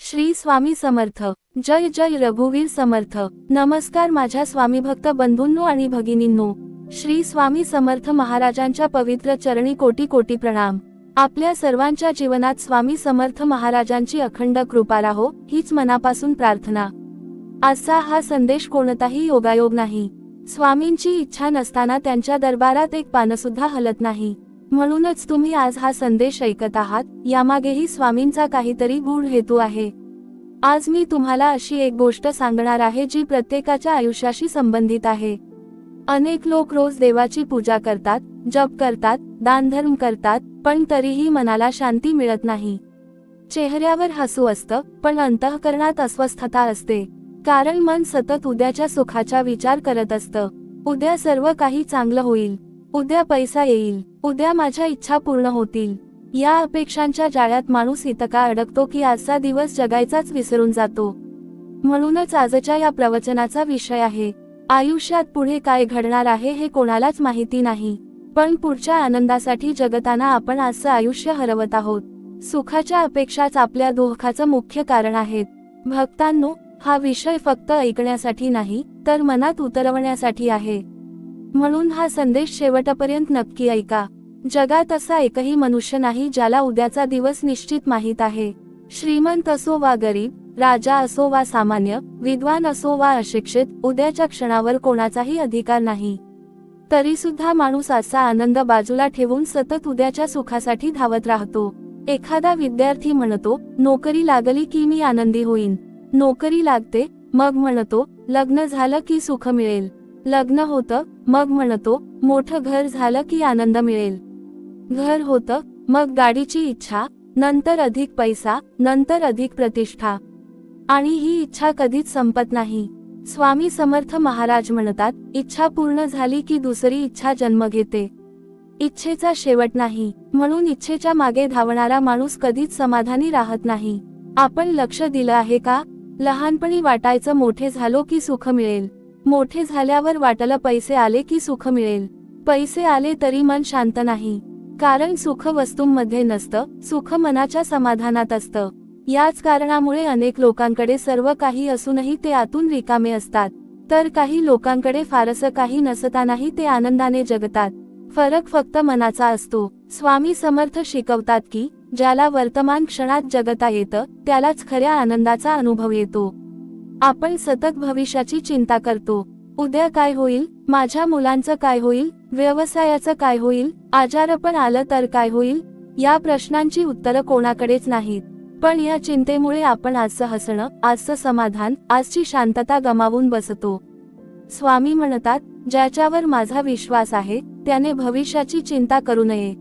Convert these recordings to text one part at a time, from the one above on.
श्री स्वामी समर्थ। जय जय रघुवीर समर्थ। नमस्कार माझ्या स्वामी भक्त बंधूंनो आणि भगिनींनो, श्री स्वामी समर्थ महाराजांच्या पवित्र चरणी कोटी कोटी प्रणाम। आपल्या सर्वांच्या जीवनात स्वामी समर्थ महाराजांची अखंड कृपा राहो हीच मनापासून प्रार्थना। आजचा हा संदेश कोणताही योगायोग नाही। स्वामींची इच्छा नसताना त्यांच्या दरबारात एक पान सुद्धा हलत नाही, म्हणूनच तुम्ही आज हा संदेश ऐकत आहात। यामागेही स्वामींचा काहीतरी गूढ हेतू आहे। आज मी तुम्हाला अशी एक गोष्ट सांगणार आहे जी प्रत्येकाच्या आयुष्याशी संबंधित आहे। अनेक लोक रोज देवाची पूजा करतात, जप करतात, दानधर्म करतात, पण तरीही मनाला शांती मिळत नाही। चेहऱ्यावर हसू असतं, पण अंतःकरणात अस्वस्थता असते, कारण मन सतत उद्याच्या सुखाचा विचार करत असतं। उद्या सर्व काही चांगलं होईल, उद्या पैसा येईल, उद्या माझ्या इच्छा पूर्ण होतील, या अपेक्षांच्या जाळ्यात माणूस इतका अडकतो की आजचा दिवस जगायचाच विसरून जातो। म्हणूनच आजच्या या प्रवचनाचा विषय आहे, आयुष्यात पुढे काय घडणार आहे हे कोणालाच माहिती नाही, पण पुढच्या आनंदासाठी जगताना आपण आजचं आयुष्य हरवत आहोत। सुखाच्या अपेक्षाच आपल्या दुःखाचं मुख्य कारण आहेत। भक्तांनो, हा विषय फक्त ऐकण्यासाठी नाही, तर मनात उतरवण्यासाठी आहे। म्हणून हा संदेश शेवटपर्यंत नक्की ऐका। जगात असा एकही मनुष्य नाही ज्याला उद्याचा दिवस निश्चित माहीत आहे। श्रीमंत असो वा गरीब, राजा असो वा सामान्य, विद्वान असो वा अशिक्षित, उद्याच्या क्षणावर कोणाचाही अधिकार नाही। तरी सुद्धा माणूस आजचा आनंद बाजूला ठेवून सतत उद्याच्या सुखासाठी धावत राहतो। एखादा विद्यार्थी म्हणतो, नोकरी लागली की मी आनंदी होईन। नोकरी लागते, मग म्हणतो लग्न झालं की सुख मिळेल। लग्न होतं, मग म्हणतो मोठं घर झालं की आनंद मिळेल। घर होतं, मग गाडीची इच्छा, नंतर अधिक पैसा, नंतर अधिक प्रतिष्ठा, आणि ही इच्छा कधीच संपत नाही। स्वामी समर्थ महाराज म्हणतात, इच्छा पूर्ण झाली की दुसरी इच्छा जन्म घेते। इच्छेचा शेवट नाही, म्हणून इच्छेच्या मागे धावणारा माणूस कधीच समाधानी राहत नाही। आपण लक्ष दिलं आहे का? लहानपणी वाटायचं मोठे झालो की सुख मिळेल, मोठे झाल्यावर वाटलं पैसे आले की सुख मिळेल। पैसे आले तरी मन शांत नाही, कारण सुख वस्तूंमध्ये नसतं, सुख मनाच्या समाधानात असतं। याच कारणामुळे अनेक लोकांकडे सर्व काही असूनही ते आतून रिकामे असतात, तर काही लोकांकडे फारसं काही नसतानाही ते आनंदाने जगतात। फरक फक्त मनाचा असतो। स्वामी समर्थ शिकवतात की ज्याला वर्तमान क्षणात जगता येतं, त्यालाच खऱ्या आनंदाचा अनुभव येतो। आपण सतत भविष्याची चिंता करतो, उद्या काय होईल, माझ्या मुलांचं काय होईल, व्यवसायाचं काय होईल, आजारपण आलं तर काय होईल, या प्रश्नांची उत्तरं कोणाकडेच नाहीत। पण या चिंतेमुळे आपण आजचं हसणं, आजचं समाधान, आजची शांतता गमावून बसतो। स्वामी म्हणतात, ज्याच्यावर माझा विश्वास आहे त्याने भविष्याची चिंता करू नये,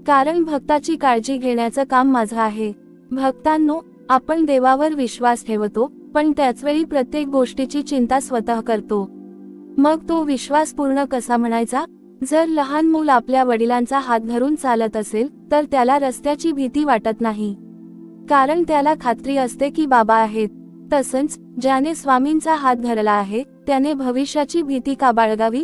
कारण भक्ताची काळजी घेण्याचं काम माझं आहे। भक्तांनो, आपण देवावर विश्वास ठेवतो, पण त्याचवेळी प्रत्येक गोष्टीची चिंता स्वतः करतो। मग तो विश्वास पूर्ण कसा म्हणायचा? जर लहान मूल आपल्या वडिलांचा हात धरून चालत असेल, तर त्याला रस्त्याची भीती वाटत नाही, कारण त्याला खात्री असते की बाबा आहेत। तसंच ज्याने स्वामींचा हात धरला आहे, त्याने भविष्याची भीती का बाळगावी?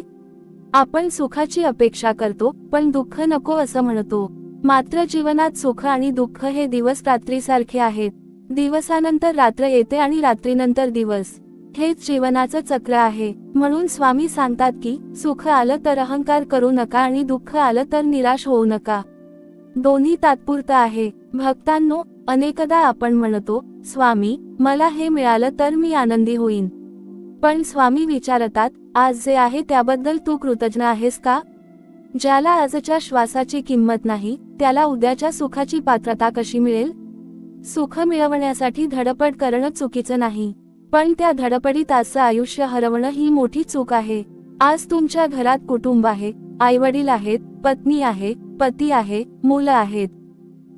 आपण सुखाची अपेक्षा करतो, पण दुःख नको असं म्हणतो। मात्र जीवनात सुख आणि दुःख हे दिवस रात्रीसारखे आहेत। दिवसानंतर रात्र येते आणि रात्रीनंतर दिवस, हेच जीवनाचं चक्र आहे। म्हणून स्वामी सांगतात की सुख आलं तर अहंकार करू नका आणि दुःख आलं तर निराश होऊ नका। दोन्ही तात्पुरतं आहे। भक्तांनो, अनेकदा आपण म्हणतो, स्वामी मला हे मिळालं तर मी आनंदी होईन। पण स्वामी विचारतात, आज जे आहे त्याबद्दल तू कृतज्ञ आहेस का? ज्याला आजच्या श्वासाची किंमत नाही, त्याला उद्याच्या सुखाची पात्रता कशी मिळेल? सुख मिळवण्यासाठी धडपड करणं चुकीचं नाही, पण त्या धडपडीत आजचं आयुष्य हरवणं ही मोठी चूक आहे। आज तुमच्या घरात कुटुंब आहे, आईवडील आहेत, पत्नी आहे, पती आहे, मुलं आहेत,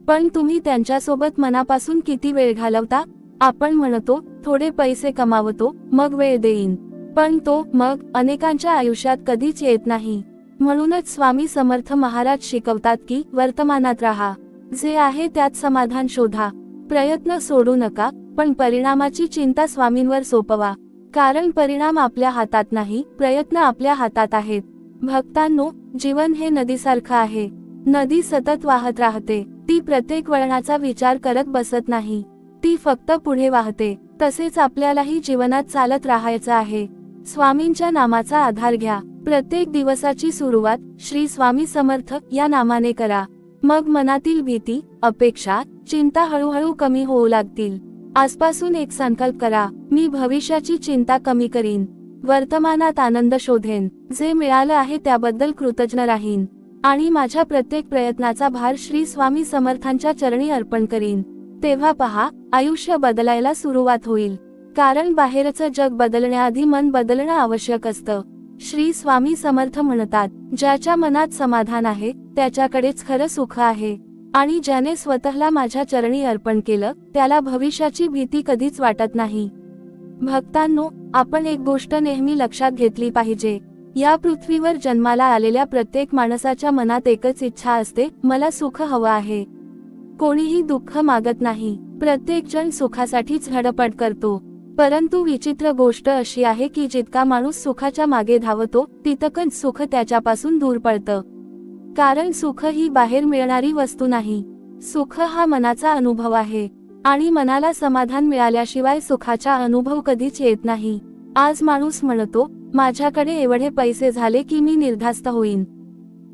पण तुम्ही त्यांच्यासोबत मनापासून किती वेळ घालवता? आपण म्हणतो थोडे पैसे कमावतो, मग वेळ देईन, पण तो मग अनेकांच्या आयुष्यात कधीच येत नाही। म्हणूनच स्वामी समर्थ महाराज शिकवतात की वर्तमानात राहा, जे आहे त्यात समाधान शोधा। प्रयत्न सोडू नका, पण परिणामाची चिंता स्वामींवर सोपवा, कारण परिणाम आपल्या हातात नाही, प्रयत्न आपल्या हातात आहेत। भक्तांनो, जीवन हे नदीसारखं आहे। नदी सतत वाहत राहते, ती प्रत्येक वळणाचा विचार करत बसत नाही। ती फक्त पुढे वाहते. तसेच आपल्यालाही जीवनात चालत राहायचं आहे. स्वामींच्या नामाचा आधार घ्या. प्रत्येक दिवसाची सुरुवात श्री स्वामी समर्थ या नामाने करा. मग मनातील भीती, अपेक्षा, चिंता हळूहळू कमी होऊ लागतील. आजपासून एक संकल्प करा, मी भविष्याची चिंता कमी करीन, वर्तमानात आनंद शोधेन, जे मिळालं आहे त्याबद्दल कृतज्ञ राहीन आणि माझ्या प्रत्येक प्रयत्नाचा भार श्री स्वामी समर्थांच्या चरणी अर्पण करीन. तेव्हा पहा, आयुष्य बदलायला सुरुवात होईल. कारण बाहेरचं जग बदलण्याआधी मन बदलणं आवश्यक असतं. श्री स्वामी समर्थ म्हणतात, ज्याच्या मनात समाधान आहे त्याच्याकडेच खरं सुख आहे आणि ज्याने स्वतःला माझ्या चरणी अर्पण केलं त्याला भविष्याची भीती कधीच वाटत नाही. भक्तांनो, आपण एक गोष्ट नेहमी लक्षात घेतली पाहिजे. या पृथ्वीवर जन्माला आलेल्या प्रत्येक माणसाच्या मनात एकच इच्छा असते, मला सुख हवं आहे. कोणीही दुःख मागत नाही. प्रत्येक जण सुखासाठीच धडपड करतो. परंतु विचित्र गोष्ट अशी आहे की जितका माणूस सुखाच्या मागे धावतो तितकंच सुख त्याच्यापासून दूर पळतं. कारण सुख ही बाहेर मिळणारी वस्तू नाही. सुख हा मनाचा अनुभव आहे आणि मनाला समाधान मिळाल्याशिवाय सुखाचा अनुभव कधीच येत नाही. आज माणूस म्हणतो, माझ्याकडे एवढे पैसे झाले की मी निर्धास्त होईन.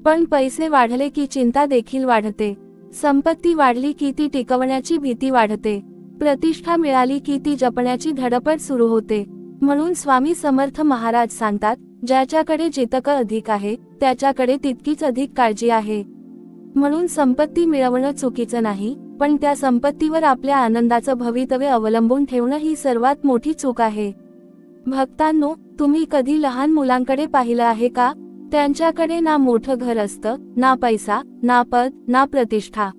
पण पैसे वाढले की चिंता देखील वाढते. संपत्ती वाढली की ती टिकवण्याची भीती वाढते. प्रतिष्ठा मिळाली की ती जपण्याची धडपड सुरू होते. म्हणून स्वामी समर्थ महाराज सांगतात, ज्याच्याकडे जितकं अधिक आहे त्याच्याकडे तितकीच अधिक काळजी आहे. म्हणून संपत्ती मिळवणं चुकीचं नाही, पण त्या संपत्तीवर आपल्या आनंदाचं भवितव्य अवलंबून ठेवणं ही सर्वात मोठी चूक आहे. भक्तांनो, तुम्ही कधी लहान मुलांकडे पाहिलं आहे का? त्यांच्याकडे ना मोठं घर असतं, ना पैसा, ना पद, ना प्रतिष्ठा.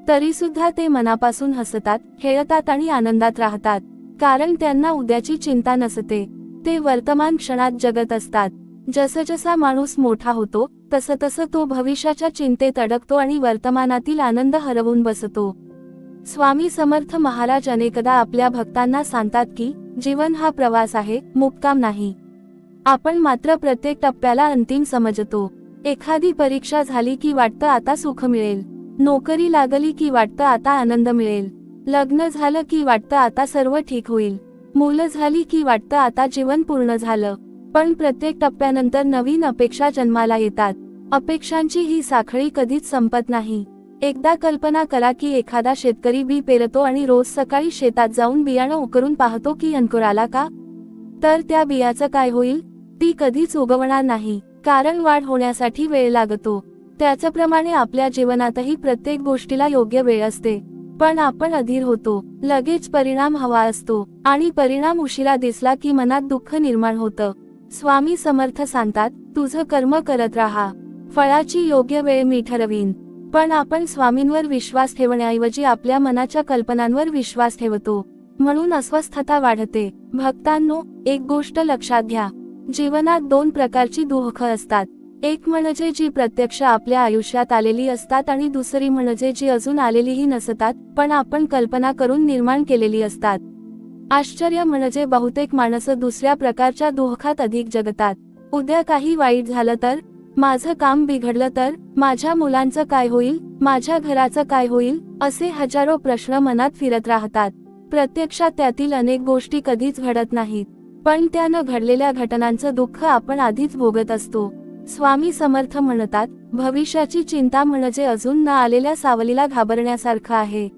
तरी सुद्धा ते मनापासून हसतात, खेळतात आणि आनंदात राहतात. कारण त्यांना उद्याची चिंता नसते. ते वर्तमान क्षणात जगत असतात. जसजसा माणूस मोठा होतो तसं तसं तो भविष्याच्या चिंतेत अडकतो आणि वर्तमानातील आनंद हरवून बसतो. स्वामी समर्थ महाराज अनेकदा आपल्या भक्तांना सांगतात की जीवन हा प्रवास आहे, मुक्काम नाही. आपण मात्र प्रत्येक टप्प्याला अंतिम समजतो. एखादी परीक्षा झाली की वाटतं आता सुख मिळेल. नोकरी लागली की वाटतं आता आनंद मिळेल. लग्न झालं की वाटतं आता सर्व ठीक होईल. मुलं झाली की वाटतं आता जीवन पूर्ण झालं. पण प्रत्येक टप्प्यानंतर नवीन अपेक्षा जन्माला येतात. अपेक्षांची ही साखळी कधीच संपत नाही. एकदा कल्पना करा की एखादा शेतकरी बी पेरतो आणि रोज सकाळी शेतात जाऊन बियाणं उकरून पाहतो की अंकुर आला का? तर त्या बियाचं काय होईल? ती कधीच उगवणार नाही, कारण वाढ होण्यासाठी वेळ लागतो. त्याचप्रमाणे आपल्या जीवनातही प्रत्येक गोष्टीला योग्य वेळ असते. पण आपण अधीर होतो, लगेच परिणाम हवा असतो आणि परिणाम उशिरा दिसला की मनात दुःख निर्माण होतं. स्वामी समर्थ सांगतात, तुझं कर्म करत राहा, फळाची योग्य वेळ मी ठरवीन. पण आपण स्वामींवर विश्वास ठेवण्याऐवजी आपल्या मनाच्या कल्पनांवर विश्वास ठेवतो, म्हणून अस्वस्थता वाढते. भक्तांनो, एक गोष्ट लक्षात घ्या, जीवनात दोन प्रकारची दुःख असतात. एक म्हणजे जी प्रत्यक्ष आपल्या आयुष्यात आलेली असतात आणि दुसरी म्हणजे जी अजून आलेलीही नसतात, पण आपण कल्पना करून निर्माण केलेली असतात. आश्चर्य म्हणजे बहुतेक माणसं दुसऱ्या प्रकारच्या दुःखात अधिक जगतात. उद्या काही वाईट झालं तर, माझं काम बिघडलं तर, माझ्या मुलांचं काय होईल, माझ्या घराचं काय होईल, असे हजारो प्रश्न मनात फिरत राहतात. प्रत्यक्षात त्यातील अनेक गोष्टी कधीच घडत नाहीत, पण त्या न घडलेल्या घटनांचं दुःख आपण आधीच भोगत असतो. स्वामी समर्थ म्हणतात, भविष्याची चिंता म्हणजे अजून न आलेल्या सावलीला घाबरण्यासारखं आहे.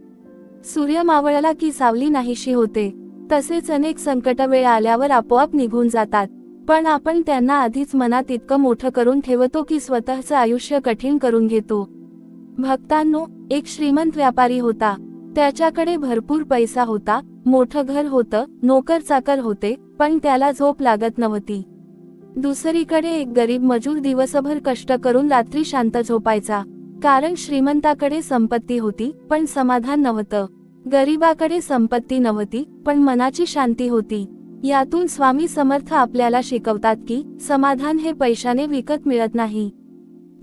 सूर्य मावळला की सावली नाहीशी होते, तसेच अनेक संकटवेळ आल्यावर आपोआप निघून जातात. पण आपण त्यांना आधीच मनात इतकं मोठं करून ठेवतो की स्वतःचं आयुष्य कठीण करून घेतो. भक्तांनो, एक श्रीमंत व्यापारी होता. त्याच्याकडे भरपूर पैसा होता, मोठं घर होतं, नोकर चाकर होते, पण त्याला झोप लागत नव्हती. दुसरीकडे एक गरीब मजूर दिवसभर कष्ट करून रात्री शांत झोपायचा. कारण श्रीमंताकडे संपत्ती होती पण समाधान नव्हतं. गरीबाकडे संपत्ती नव्हती पण मनाची शांती होती. यातून स्वामी समर्थ आपल्याला शिकवतात की समाधान हे पैशाने विकत मिळत नाही.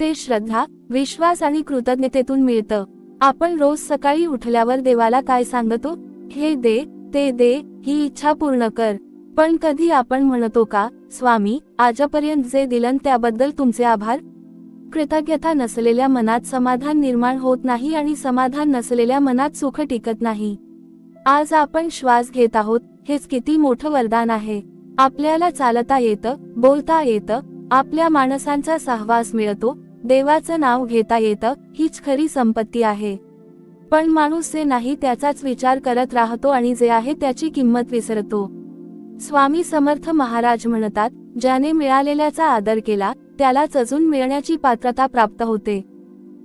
ते श्रद्धा, विश्वास आणि कृतज्ञतेतून मिळतं. आपण रोज सकाळी उठल्यावर देवाला काय सांगतो? हे दे, ते दे, ही इच्छा पूर्ण कर. पण कधी आपण म्हणतो का, स्वामी, आजपर्यंत जे दिलं त्याबद्दल तुमचे आभार? कृतज्ञता नसलेल्या मनात समाधान निर्माण होत नाही आणि समाधान नसलेल्या मनात सुख टिकत नाही. आज आपण श्वास घेत आहोत, हेच किती मोठं वरदान आहे. आपल्याला चालता येतं, बोलता येतं, आपल्या माणसांचा सहवास मिळतो, देवाचं नाव घेता येतं, हीच खरी संपत्ती आहे. पण माणूस जे नाही त्याचाच विचार करत राहतो आणि जे आहे त्याची किंमत विसरतो. स्वामी समर्थ महाराज म्हणतात, ज्याने मिळालेल्याचा आदर केला त्यालाच अजून मिळण्याची पात्रता प्राप्त होते.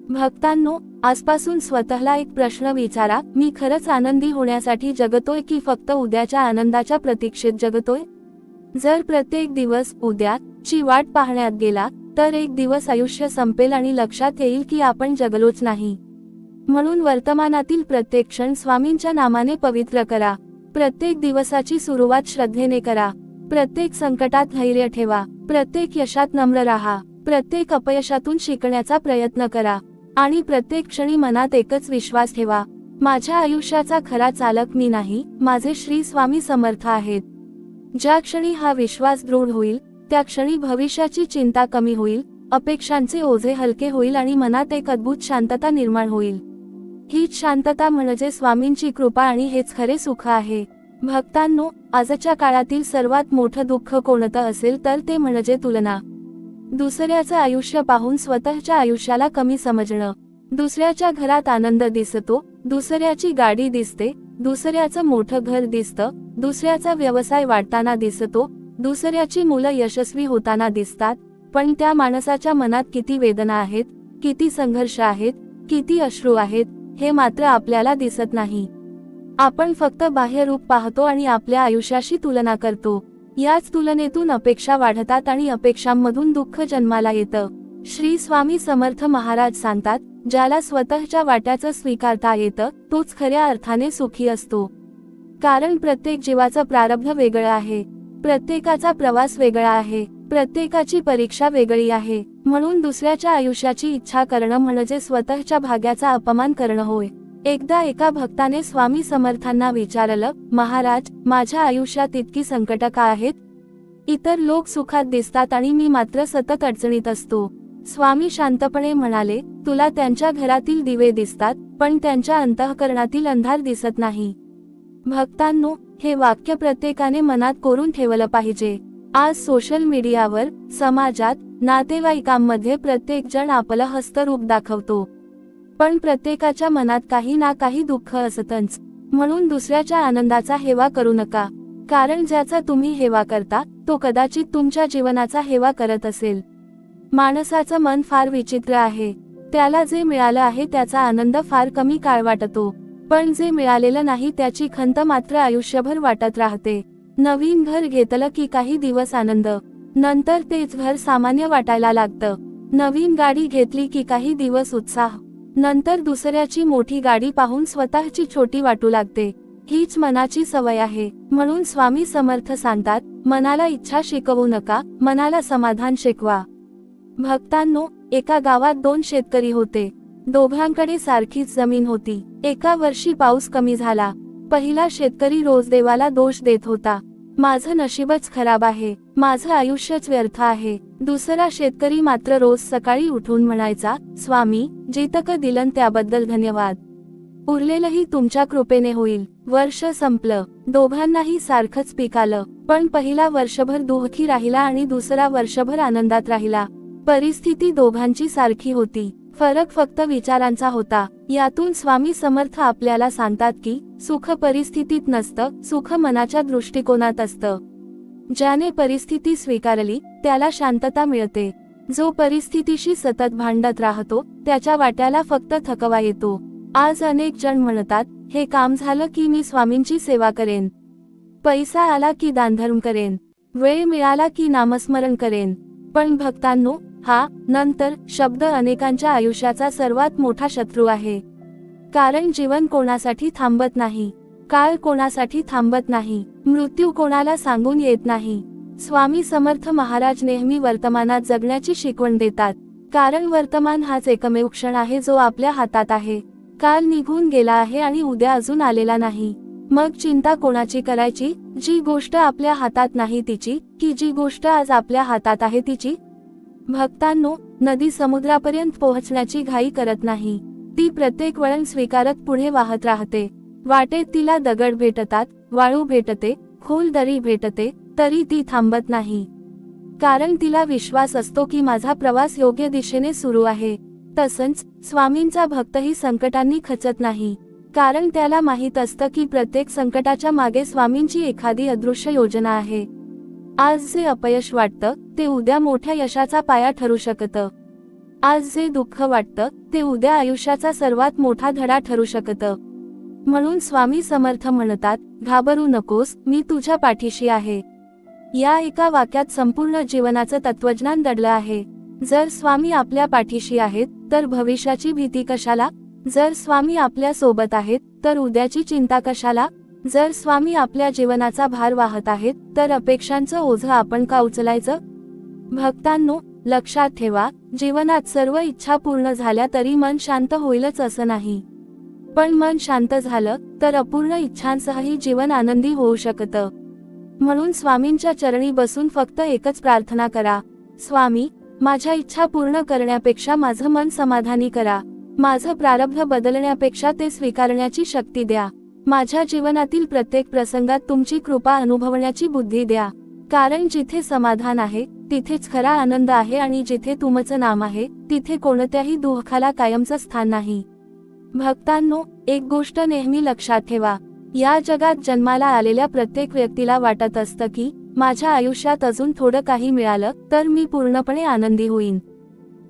भक्तांनो, आजपासून स्वतःला एक प्रश्न विचारा, मी खरंच आनंदी होण्यासाठी जगतोय की फक्त उद्याच्या आनंदाच्या प्रतीक्षेत जगतोय? जर प्रत्येक दिवस उद्याची वाट पाहण्यात गेला तर एक दिवस आयुष्य संपेल आणि लक्षात येईल की आपण जगलोच नाही. म्हणून वर्तमानातील प्रत्येक क्षण स्वामींच्या नामाने पवित्र करा. प्रत्येक दिवसाची सुरुवात श्रद्धेने करा. प्रत्येक संकटात धैर्य ठेवा. प्रत्येक यशात नम्र राहा. प्रत्येक अपयशातून शिकण्याचा प्रयत्न करा आणि प्रत्येक क्षणी मनात एकच विश्वास ठेवा, माझ्या आयुष्याचा खरा चालक मी नाही, माझे श्री स्वामी समर्थ आहेत. ज्या क्षणी हा विश्वास दृढ होईल त्या क्षणी भविष्याची चिंता कमी होईल, अपेक्षांचे ओझे हलके होईल आणि मनात एक अद्भुत शांतता निर्माण होईल. हीच शांतता म्हणजे स्वामींची कृपा आणि हेच खरे सुख आहे. भक्तांनो, आजच्या काळातील सर्वात मोठं दुःख कोणतं असेल तर ते म्हणजे तुलना. दुसऱ्याचं आयुष्य पाहून स्वतःच्या आयुष्याला कमी समजणं. दुसऱ्याच्या घरात आनंद दिसतो, दुसऱ्याची गाडी दिसते, दुसऱ्याचं मोठं घर दिसतं, दुसऱ्याचा व्यवसाय वाढताना दिसतो, दुसऱ्याची मुलं यशस्वी होताना दिसतात, पण त्या माणसाच्या मनात किती वेदना आहेत, किती संघर्ष आहेत, किती अश्रू आहेत, हे मात्र आपल्याला दिसत नाही. आपण फक्त बाह्य रूप पाहतो आणि आपल्या आयुष्याशी तुलना करतो. याच तुलनेतून अपेक्षा वाढतात आणि अपेक्षांमधून दुःख जन्माला येतं. श्री स्वामी समर्थ महाराज सांगतात, ज्याला स्वतःच्या वाट्याचं स्वीकारता येतं तोच खऱ्या अर्थाने सुखी असतो. कारण प्रत्येक जीवाचं प्रारब्ध वेगळं आहे, प्रत्येकाचा प्रवास वेगळा आहे, प्रत्येकाची परीक्षा वेगळी आहे. म्हणून दुसऱ्याच्या आयुष्याची इच्छा करणं म्हणजे स्वतःच्या भाग्याचा अपमान करणं होय. एकदा एका भक्ताने स्वामी समर्थांना विचारलं, महाराज, माझ्या आयुष्यात इतकी संकट का आहेत? इतर लोक सुखात दिसतात आणि मी मात्र सतत अडचणीत असतो. स्वामी शांतपणे म्हणाले, तुला त्यांच्या घरातील दिवे दिसतात, पण त्यांच्या अंतःकरणातील अंधार दिसत नाही. भक्तांनो, हे वाक्य प्रत्येकाने मनात कोरून ठेवलं पाहिजे. आज सोशल मीडियावर, समाजात, नातेवाईकांमध्ये प्रत्येक जण आपलं हस्तरूप दाखवतो, पण प्रत्येकाच्या मनात काही ना काही दुःख असतंच. म्हणून दुसऱ्याच्या आनंदाचा हेवा करू नका, कारण ज्याचा तुम्ही हेवा करता तो कदाचित तुमच्या जीवनाचा हेवा करत असेल. माणसाचं मन फार विचित्र आहे. त्याला जे मिळालं आहे त्याचा आनंद फार कमी काळ वाटतो, पण जे मिळालेलं नाही त्याची खंत मात्र आयुष्यभर वाटत राहते. नवीन घर घेतलं की काही दिवस आनंद, नंतर तेच घर सामान्य वाटायला लागतं. नवीन गाडी घेतली की काही दिवस उत्साह, नंतर दुसऱ्याची मोठी गाडी पाहून स्वतःची छोटी वाटू लागते. हीच मनाची सवय आहे. म्हणून स्वामी समर्थ सांगतात, मनाला इच्छा शिकवू नका, मनाला समाधान शिकवा. भक्तांनो, एका गावात 2 शेतकरी होते. दोघांकडे सारखीच जमीन होती. एका वर्षी पाऊस कमी झाला. पहिला शेतकरी रोज देवाला दोष देत होता, माझं नशीबच खराब आहे, माझं आयुष्यच व्यर्थ आहे. दुसरा शेतकरी मात्र रोज सकाळी उठून म्हणायचा, स्वामी, जितकं दिलं त्याबद्दल धन्यवाद, उरलेलंही तुमच्या कृपेने होईल. वर्ष संपलं. दोघांनाही सारखंच पीक आलं, पण पहिला वर्षभर दुःखी राहिला आणि दुसरा वर्षभर आनंदात राहिला. परिस्थिती दोघांची सारखी होती, फरक फक्त विचारांचा होता. यातून स्वामी समर्थ आपल्याला सांगतात की सुख परिस्थितीत नसतं, सुख मनाच्या दृष्टिकोनात असतं. ज्याने परिस्थिती स्वीकारली त्याला शांतता मिळते. जो परिस्थितीशी सतत भांडत राहतो त्याच्या वाट्याला फक्त थकवा येतो. आज अनेक जण म्हणतात, हे काम झालं की मी स्वामींची सेवा करेन, पैसा आला की दानधर्म करेन, वेळ मिळाला की नामस्मरण करेन. पण भक्तांनो, हा नंतर शब्द अनेकांच्या आयुष्याचा सर्वात मोठा शत्रू आहे. कारण जीवन कोणासाठी थांबत नाही, काळ कोणासाठी थांबत नाही, मृत्यू कोणाला सांगून येत नाही. स्वामी समर्थ महाराज नेहमी वर्तमानात जगण्याची शिकवण देतात. कारण वर्तमान हाच एकमेव क्षण आहे जो आपल्या हातात आहे. काल निघून गेला आहे आणि उद्या अजून आलेला नाही. मग चिंता कोणाची करायची? जी गोष्ट आपल्या हातात नाही तिची, की जी गोष्ट आज आपल्या हातात आहे तिची? भक्तांनो, नदी समुद्रापर्यंत पोहोचण्याची घाई करत नाही, ती प्रत्येक वळण स्वीकारत पुढे वाहत राहते. वाटेत तिला दगड भेटतात, वाळू भेटते, खोल दरी भेटते, तरी ती थांबत नाही. कारण तिला विश्वास असतो की माझा प्रवास योग्य दिशेने सुरू आहे. तसंच स्वामींचा भक्तही संकटांनी खचत नाही. कारण त्याला माहीत असतं की प्रत्येक संकटाच्या मागे स्वामींची एखादी अदृश्य योजना आहे. आज जे अपयश वाटतं ते उद्या मोठ्या यशाचा पाया ठरू शकतं. आज जे दुःख वाटतं ते उद्या आयुष्याचा सर्वात मोठा धडा ठरू शकतं. म्हणून स्वामी समर्थ म्हणतात, घाबरू नकोस, मी तुझ्या पाठीशी आहे. या एका वाक्यात संपूर्ण जीवनाचं तत्वज्ञान दडलं आहे. जर स्वामी आपल्या पाठीशी आहेत तर भविष्याची भीती कशाला? जर स्वामी आपल्या सोबत आहेत तर उद्याची चिंता कशाला? जर स्वामी आपल्या जीवनाचा भार वाहत आहेत तर अपेक्षांचं ओझं आपण का उचलायचं? भक्तांनो, लक्षात ठेवा, जीवनात सर्व इच्छा पूर्ण झाल्या तरी मन शांत होईलच असं नाही. पण मन शांत झालं तर अपूर्ण इच्छांसहही जीवन आनंदी होऊ शकतं. म्हणून स्वामींच्या चरणी बसून फक्त एकच प्रार्थना करा, स्वामी, माझ्या इच्छा पूर्ण करण्यापेक्षा माझं मन समाधानी करा. माझं प्रारब्ध बदलण्यापेक्षा ते स्वीकारण्याची शक्ती द्या. माझ्या जीवनातील प्रत्येक प्रसंगात तुमची कृपा अनुभवण्याची बुद्धी द्या. कारण जिथे समाधान आहे तिथेच खरा आनंद आहे आणि जिथे तुमचं नाम आहे तिथे कोणत्याही दुःखाला कायमचं स्थान नाही. भक्तांनो, एक गोष्ट नेहमी लक्षात ठेवा, या जगात जन्माला आलेल्या प्रत्येक व्यक्तीला वाटत असतं की माझ्या आयुष्यात अजून थोडं काही मिळालं तर मी पूर्णपणे आनंदी होईन.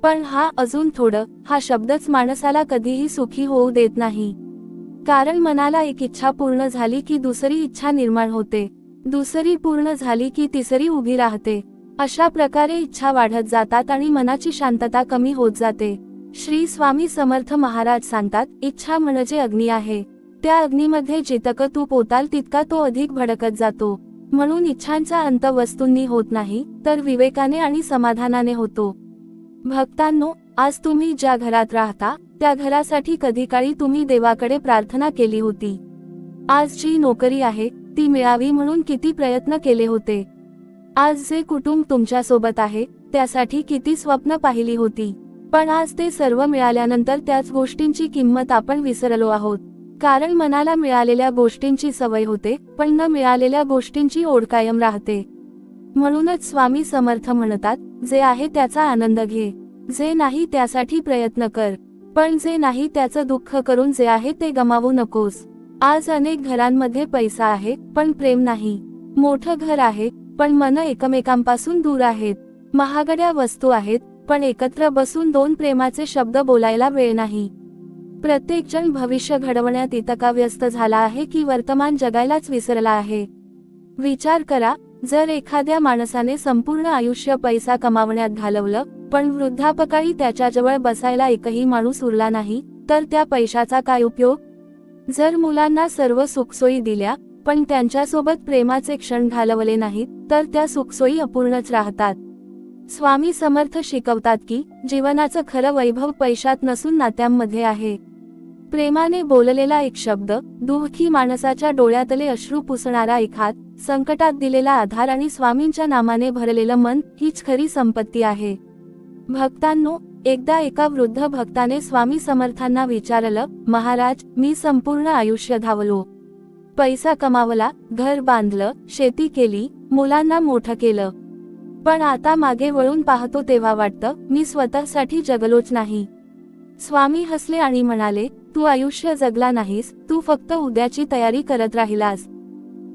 पण हा अजून थोडं हा शब्दच माणसाला कधीही सुखी होऊ देत नाही. कारण मनाला एक इच्छा पूर्ण झाली की दुसरी इच्छा निर्माण होते, दुसरी पूर्ण झाली की तिसरी उभी राहते. अशा प्रकारे इच्छा वाढत जातात आणि मनाची शांतता कमी होत जाते. श्री स्वामी समर्थ महाराज सांगतात, इच्छा म्हणजे अग्नी आहे. त्या अग्नीमध्ये जितकं तूप ओताल तितका तो अधिक भडकत जातो. म्हणून इच्छांचा अंत वस्तूंनी होत नाही तर विवेकाने आणि समाधानाने होतो. भक्तांनो, आज तुम्ही ज्या घरात राहता त्या घरासाठी कधी काळी तुम्ही देवाकडे प्रार्थना केली होती. आज जी नोकरी आहे ती मिळावी म्हणून किती प्रयत्न केले होते. आज जे कुटुंब तुमच्या सोबत आहे त्यासाठी किती स्वप्न पाहिली होती. पण आज ते सर्व मिळाल्यानंतर त्याच गोष्टींची किंमत आपण विसरलो आहोत. कारण मनाला मिळालेल्या गोष्टींची सवय होते पण न मिळालेल्या गोष्टींची ओढ कायम राहते. म्हणूनच स्वामी समर्थ म्हणतात, जे आहे त्याचा आनंद घे, जे नाही त्यासाठी प्रयत्न कर, पण जे नाही त्याचं दुःख करून जे आहे ते गमावू नकोस. आज अनेक घरांमध्ये पैसा आहे पण प्रेम नाही. मोठं घर आहे पण मन एकमेकांपासून दूर आहेत. महागड्या वस्तू आहेत पण एकत्र बसून दोन प्रेमाचे शब्द बोलायला वेळ नाही. प्रत्येक जण भविष्य घडवण्यात इतका व्यस्त झाला आहे की वर्तमान जगायलाच विसरला आहे. विचार करा, जर एखाद्या माणसाने संपूर्ण आयुष्य पैसा कमावण्यात घालवलं पण वृद्धापकाळी त्याच्याजवळ बसायला एकही माणूस उरला नाही तर त्या पैशाचा काय उपयोग? जर मुलांना सर्व सुखसोयी दिल्या पण त्यांच्यासोबत प्रेमाचे क्षण घालवले नाहीत तर त्या सुखसोयी अपूर्णच राहतात. स्वामी समर्थ शिकवतात की जीवनाचं खरं वैभव पैशात नसून नात्यांमध्ये आहे. प्रेमाने बोललेला एक शब्द, दुःखी माणसाच्या डोळ्यातले अश्रू पुसणारा एक हात, संकटात दिलेला आधार आणि स्वामींच्या नामाने भरलेलं मन हीच खरी संपत्ती आहे. भक्तांनो, एकदा एका वृद्ध भक्ताने स्वामी समर्थांना विचारलं, महाराज, मी संपूर्ण आयुष्य धावलो, पैसा कमावला, घर बांधलं, शेती केली, मुलांना मोठं केलं, पण आता मागे वळून पाहतो तेव्हा वाटतं मी स्वतःसाठी जगलोच नाही. स्वामी हसले आणि म्हणाले, तू आयुष्य जगला नाहीस, तू फक्त उद्याची तयारी करत राहिलास.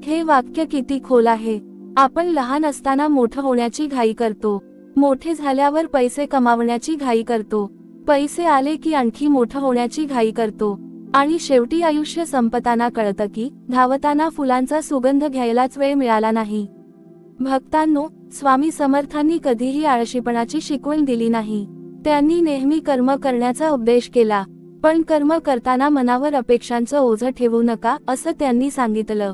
हे वाक्य किती खोल आहे. आपण लहान असताना मोठं होण्याची घाई करतो, मोठे झाल्यावर पैसे कमावण्याची घाई करतो, पैसे आले की आणखी मोठं होण्याची घाई करतो आणि शेवटी आयुष्य संपताना कळतं की धावताना फुलांचा सुगंध घ्यायलाच वेळ मिळाला नाही. भक्तांनो, स्वामी समर्थांनी कधीही आळशीपणाची शिकवण दिली नाही. त्यांनी नेहमी कर्म करण्याचा उपदेश केला, पण कर्म करताना मनावर अपेक्षांचं ओझं ठेवू नका असं त्यांनी सांगितलं.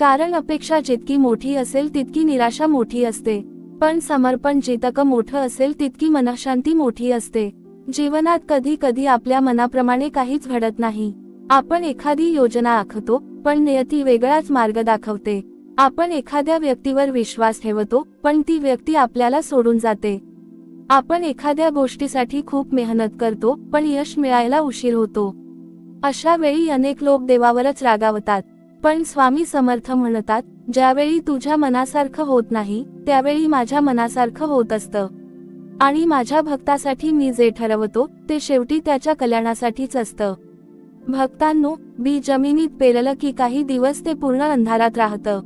कारण अपेक्षा जितकी मोठी असेल तितकी निराशा मोठी असते, पण समर्पण जितकं मोठं असेल तितकी मनःशांती मोठी असते. जीवनात कधी कधी आपल्या मनाप्रमाणे काहीच घडत नाही. आपण एखादी योजना आखतो पण नियती वेगळाच मार्ग दाखवते. आपण एखाद्या व्यक्तीवर विश्वास ठेवतो पण ती व्यक्ती आपल्याला सोडून जाते. आपण एखाद्या गोष्टीसाठी खूप मेहनत करतो पण यश मिळायला उशीर होतो. अशा वेळी अनेक लोक देवावरच रागावतात, पण स्वामी समर्थ म्हणतात, ज्यावेळी तुझ्या मनासारखं होत नाही त्यावेळी माझ्या मनासारखं होत असतं, आणि माझ्या भक्तासाठी मी जे ठरवतो ते शेवटी त्याच्या कल्याणासाठीच असतं. भक्तांनो, बी जमिनीत पेरलं की काही दिवस ते पूर्ण अंधारात राहतं.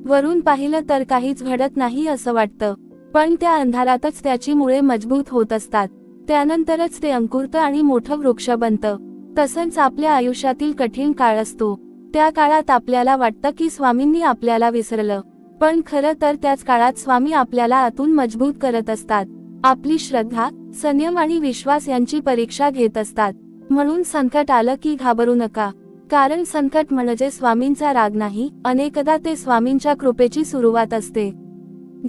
वरून पाहिलं तर काहीच घडत नाही असं वाटतं, पण त्या अंधारातच त्याची मुळे मजबूत होत असतात. त्यानंतरच ते अंकुरतं आणि मोठं वृक्ष बनतं. तसंच आपल्या आयुष्यातील कठीण काळ असतो. त्या काळात आपल्याला वाटतं की स्वामींनी आपल्याला विसरलं, पण खरं तर त्याच काळात स्वामी आपल्याला आतून मजबूत करत असतात. आपली श्रद्धा, संयम आणि विश्वास यांची परीक्षा घेत असतात. म्हणून संकट आलं की घाबरू नका, कारण संकट म्हणजे स्वामींचा राग नाही, अनेकदा ते स्वामींच्या कृपेची सुरुवात असते.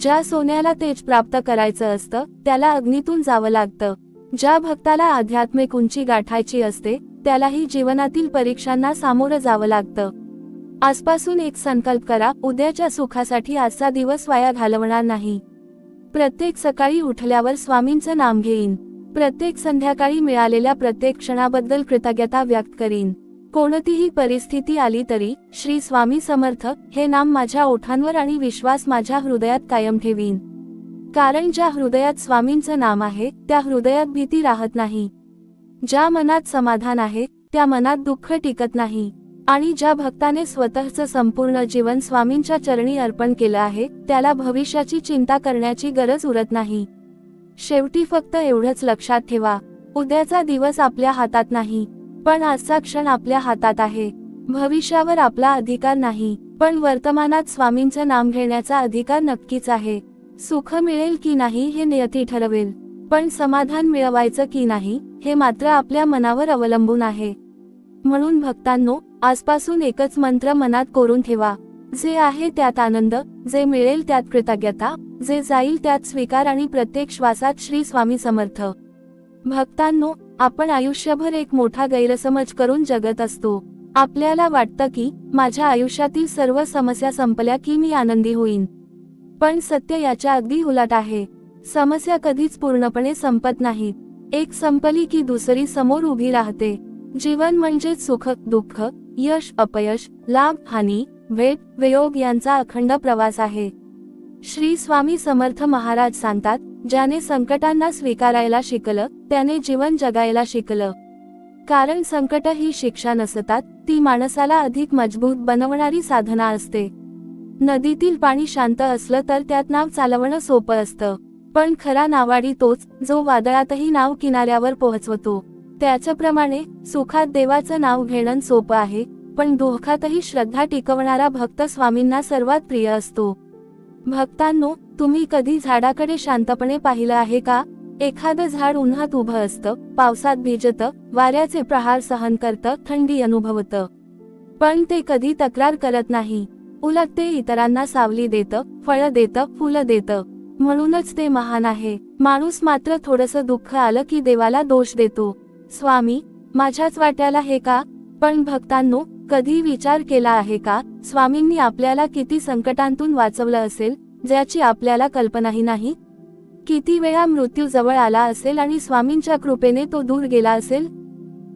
ज्या सोन्याला तेज प्राप्त करायचं असतं त्याला अग्नीतून जावं लागतं. ज्या भक्ताला आध्यात्मिक उंची गाठायची असते त्यालाही जीवनातील परीक्षांना सामोरं जावं लागतं. आजपासून एक संकल्प करा, उद्याच्या सुखासाठी आजचा दिवस वाया घालवणार नाही. प्रत्येक सकाळी उठल्यावर स्वामींचं नाम घेईन. प्रत्येक संध्याकाळी मिळालेल्या प्रत्येक क्षणाबद्दल कृतज्ञता व्यक्त करीन. कोणतीही परिस्थिती आली तरी श्री स्वामी समर्थ हे नाम माझ्या ओठांवर आणि विश्वास माझ्या हृदयात कायम ठेवीन. कारण ज्या हृदयात स्वामींचं नाम आहे त्या हृदयात भीती राहत नाही. ज्या मनात समाधान आहे त्या मनात दुःख टिकत नाही. आणि ज्या भक्ताने स्वतःचं संपूर्ण जीवन स्वामींच्या चरणी अर्पण केलं आहे त्याला भविष्याची चिंता करण्याची गरज उरत नाही. शेवटी फक्त एवढंच लक्षात ठेवा, उद्याचा दिवस आपल्या हातात नाही, पण आजचा क्षण आपल्या हातात आहे. भविष्यावर आपला अधिकार नाही, पण वर्तमानात स्वामींचं नाम घेण्याचा अधिकार नक्कीच आहे. सुख मिळेल की नाही हे नियती ठरवेल, पण समाधान मिळवायचं की नाही हे मात्र आपल्या मनावर अवलंबून आहे. म्हणून भक्तांनो, आजपासून एकच मंत्र मनात कोरून ठेवा, जे आहे त्यात आनंद, जे मिळेल त्यात कृतज्ञता, जे जाईल त्यात स्वीकार आणि प्रत्येक श्वासात श्री स्वामी समर्थ. भक्तांनो, आपण आयुष्यभर एक मोठा गैरसमज करून जगत असतो. आपल्याला वाटतं की माझ्या आयुष्यातील सर्व समस्या संपल्या की मी आनंदी होईन, पण सत्य याच्या अगदी उलट आहे. समस्या कधीच पूर्णपणे संपत नाहीत. एक संपली की दुसरी समोर उभी राहते. जीवन म्हणजे सुख दुःख, यश अपयश, लाभ हानी, भेट वियोग यांचा अखंड प्रवास आहे. श्री स्वामी समर्थ महाराज सांगतात, ज्याने संकटांना स्वीकारायला शिकलं त्याने जीवन जगायला शिकलं. कारण संकट ही शिक्षा नसतात, ती माणसाला अधिक मजबूत बनवणारी साधना असते. नदीतील पाणी शांत असलं तर त्यात नाव चालवणं सोपं असतं, पण खरा नावाडी तोच जो वादळातही नाव किनाऱ्यावर पोहोचवतो. त्याच्याप्रमाणे सुखात देवाचं नाव घेणं सोपं आहे, पण दुःखातही श्रद्धा टिकवणारा भक्त स्वामींना सर्वात प्रिय असतो. भक्तांनो, तुम्ही कधी झाडाकडे शांतपणे पाहिलं आहे का? एखादं झाड उन्हात उभं असतं, पावसात भिजतं, वाऱ्याचे प्रहार सहन करतं, थंडी अनुभवतं, पण ते कधी तक्रार करत नाही. उलट ते इतरांना सावली देतं, फळं देतं, फुलं देतं. म्हणूनच ते महान आहे. माणूस मात्र थोडंसं दुःख आलं की देवाला दोष देतो, स्वामी माझ्याच वाट्याला हे का? पण भक्तांनो, कधी विचार केला आहे का, स्वामींनी आपल्याला किती संकटांतून वाचवलं असेल ज्याची आपल्याला कल्पनाही नाही? किती वेळा मृत्यू जवळ आला असेल आणि स्वामींच्या कृपेने तो दूर गेला असेल?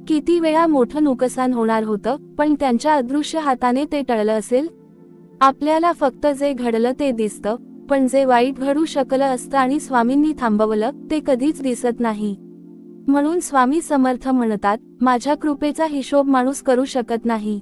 किती वेळा मोठं नुकसान होणार होतं पण त्यांच्या अदृश्य हाताने ते टळलं असेल? आपल्याला फक्त जे घडलं ते दिसतं, पण जे वाईट घडू शकलं असतं आणि स्वामींनी थांबवलं ते कधीच दिसत नाही. म्हणून स्वामी समर्थ म्हणतात, माझ्या कृपेचा हिशोब माणूस करू शकत नाही.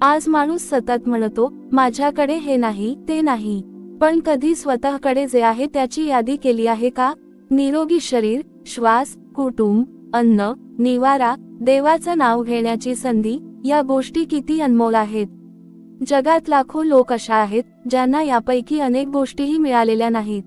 आज माणूस सतत म्हणतो, माझ्याकडे हे नाही ते नाही, पण कधी स्वतःकडे जे आहे त्याची यादी केली आहे का? निरोगी शरीर, श्वास, कुटुंब, अन्न, निवारा, देवाचं नाव घेण्याची संधी, या गोष्टी किती अनमोल आहेत. जगात लाखो लोक अशा आहेत ज्यांना यापैकी अनेक गोष्टीही मिळालेल्या नाहीत.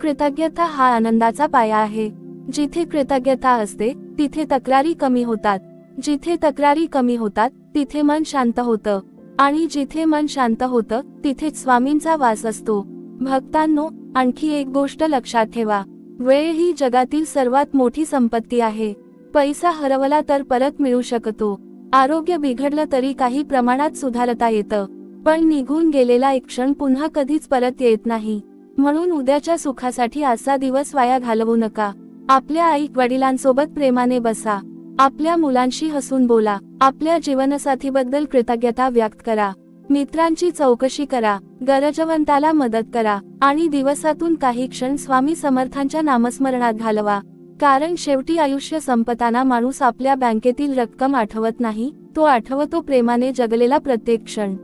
कृतज्ञता हा आनंदाचा पाया आहे. जिथे कृतज्ञता असते तिथे तक्रारी कमी होतात. जिथे तक्रारी कमी होतात तिथे मन शांत होतं, आणि जिथे मन शांत होतं तिथेच स्वामींचा वास असतो. भक्तांनो, आणखी एक गोष्ट लक्षात ठेवा, वेळ ही जगातील सर्वात मोठी संपत्ती आहे. पैसा हरवला तर परत मिळू शकतो, आरोग्य बिघडलं तरी काही प्रमाणात सुधारता येतं, पण निघून गेलेला एक क्षण पुन्हा कधीच परत येत नाही. म्हणून उद्याच्या सुखासाठी आजचा दिवस वाया घालवू नका. आपल्या आई वडिलांसोबत प्रेमाने बसा, आपल्या मुलांशी हसून बोला, आपल्या जीवनसाथीबद्दल कृतज्ञता व्यक्त करा. मित्रांची चौकशी करा, गरजवंताला मदत करा आणि दिवसातून काही क्षण स्वामी समर्थांच्या नामस्मरणात घालवा. कारण शेवटी आयुष्य संपताना माणूस आपल्या बँकेतील रक्कम आठवत नाही, तो आठवतो प्रेमाने जगलेला प्रत्येक क्षण.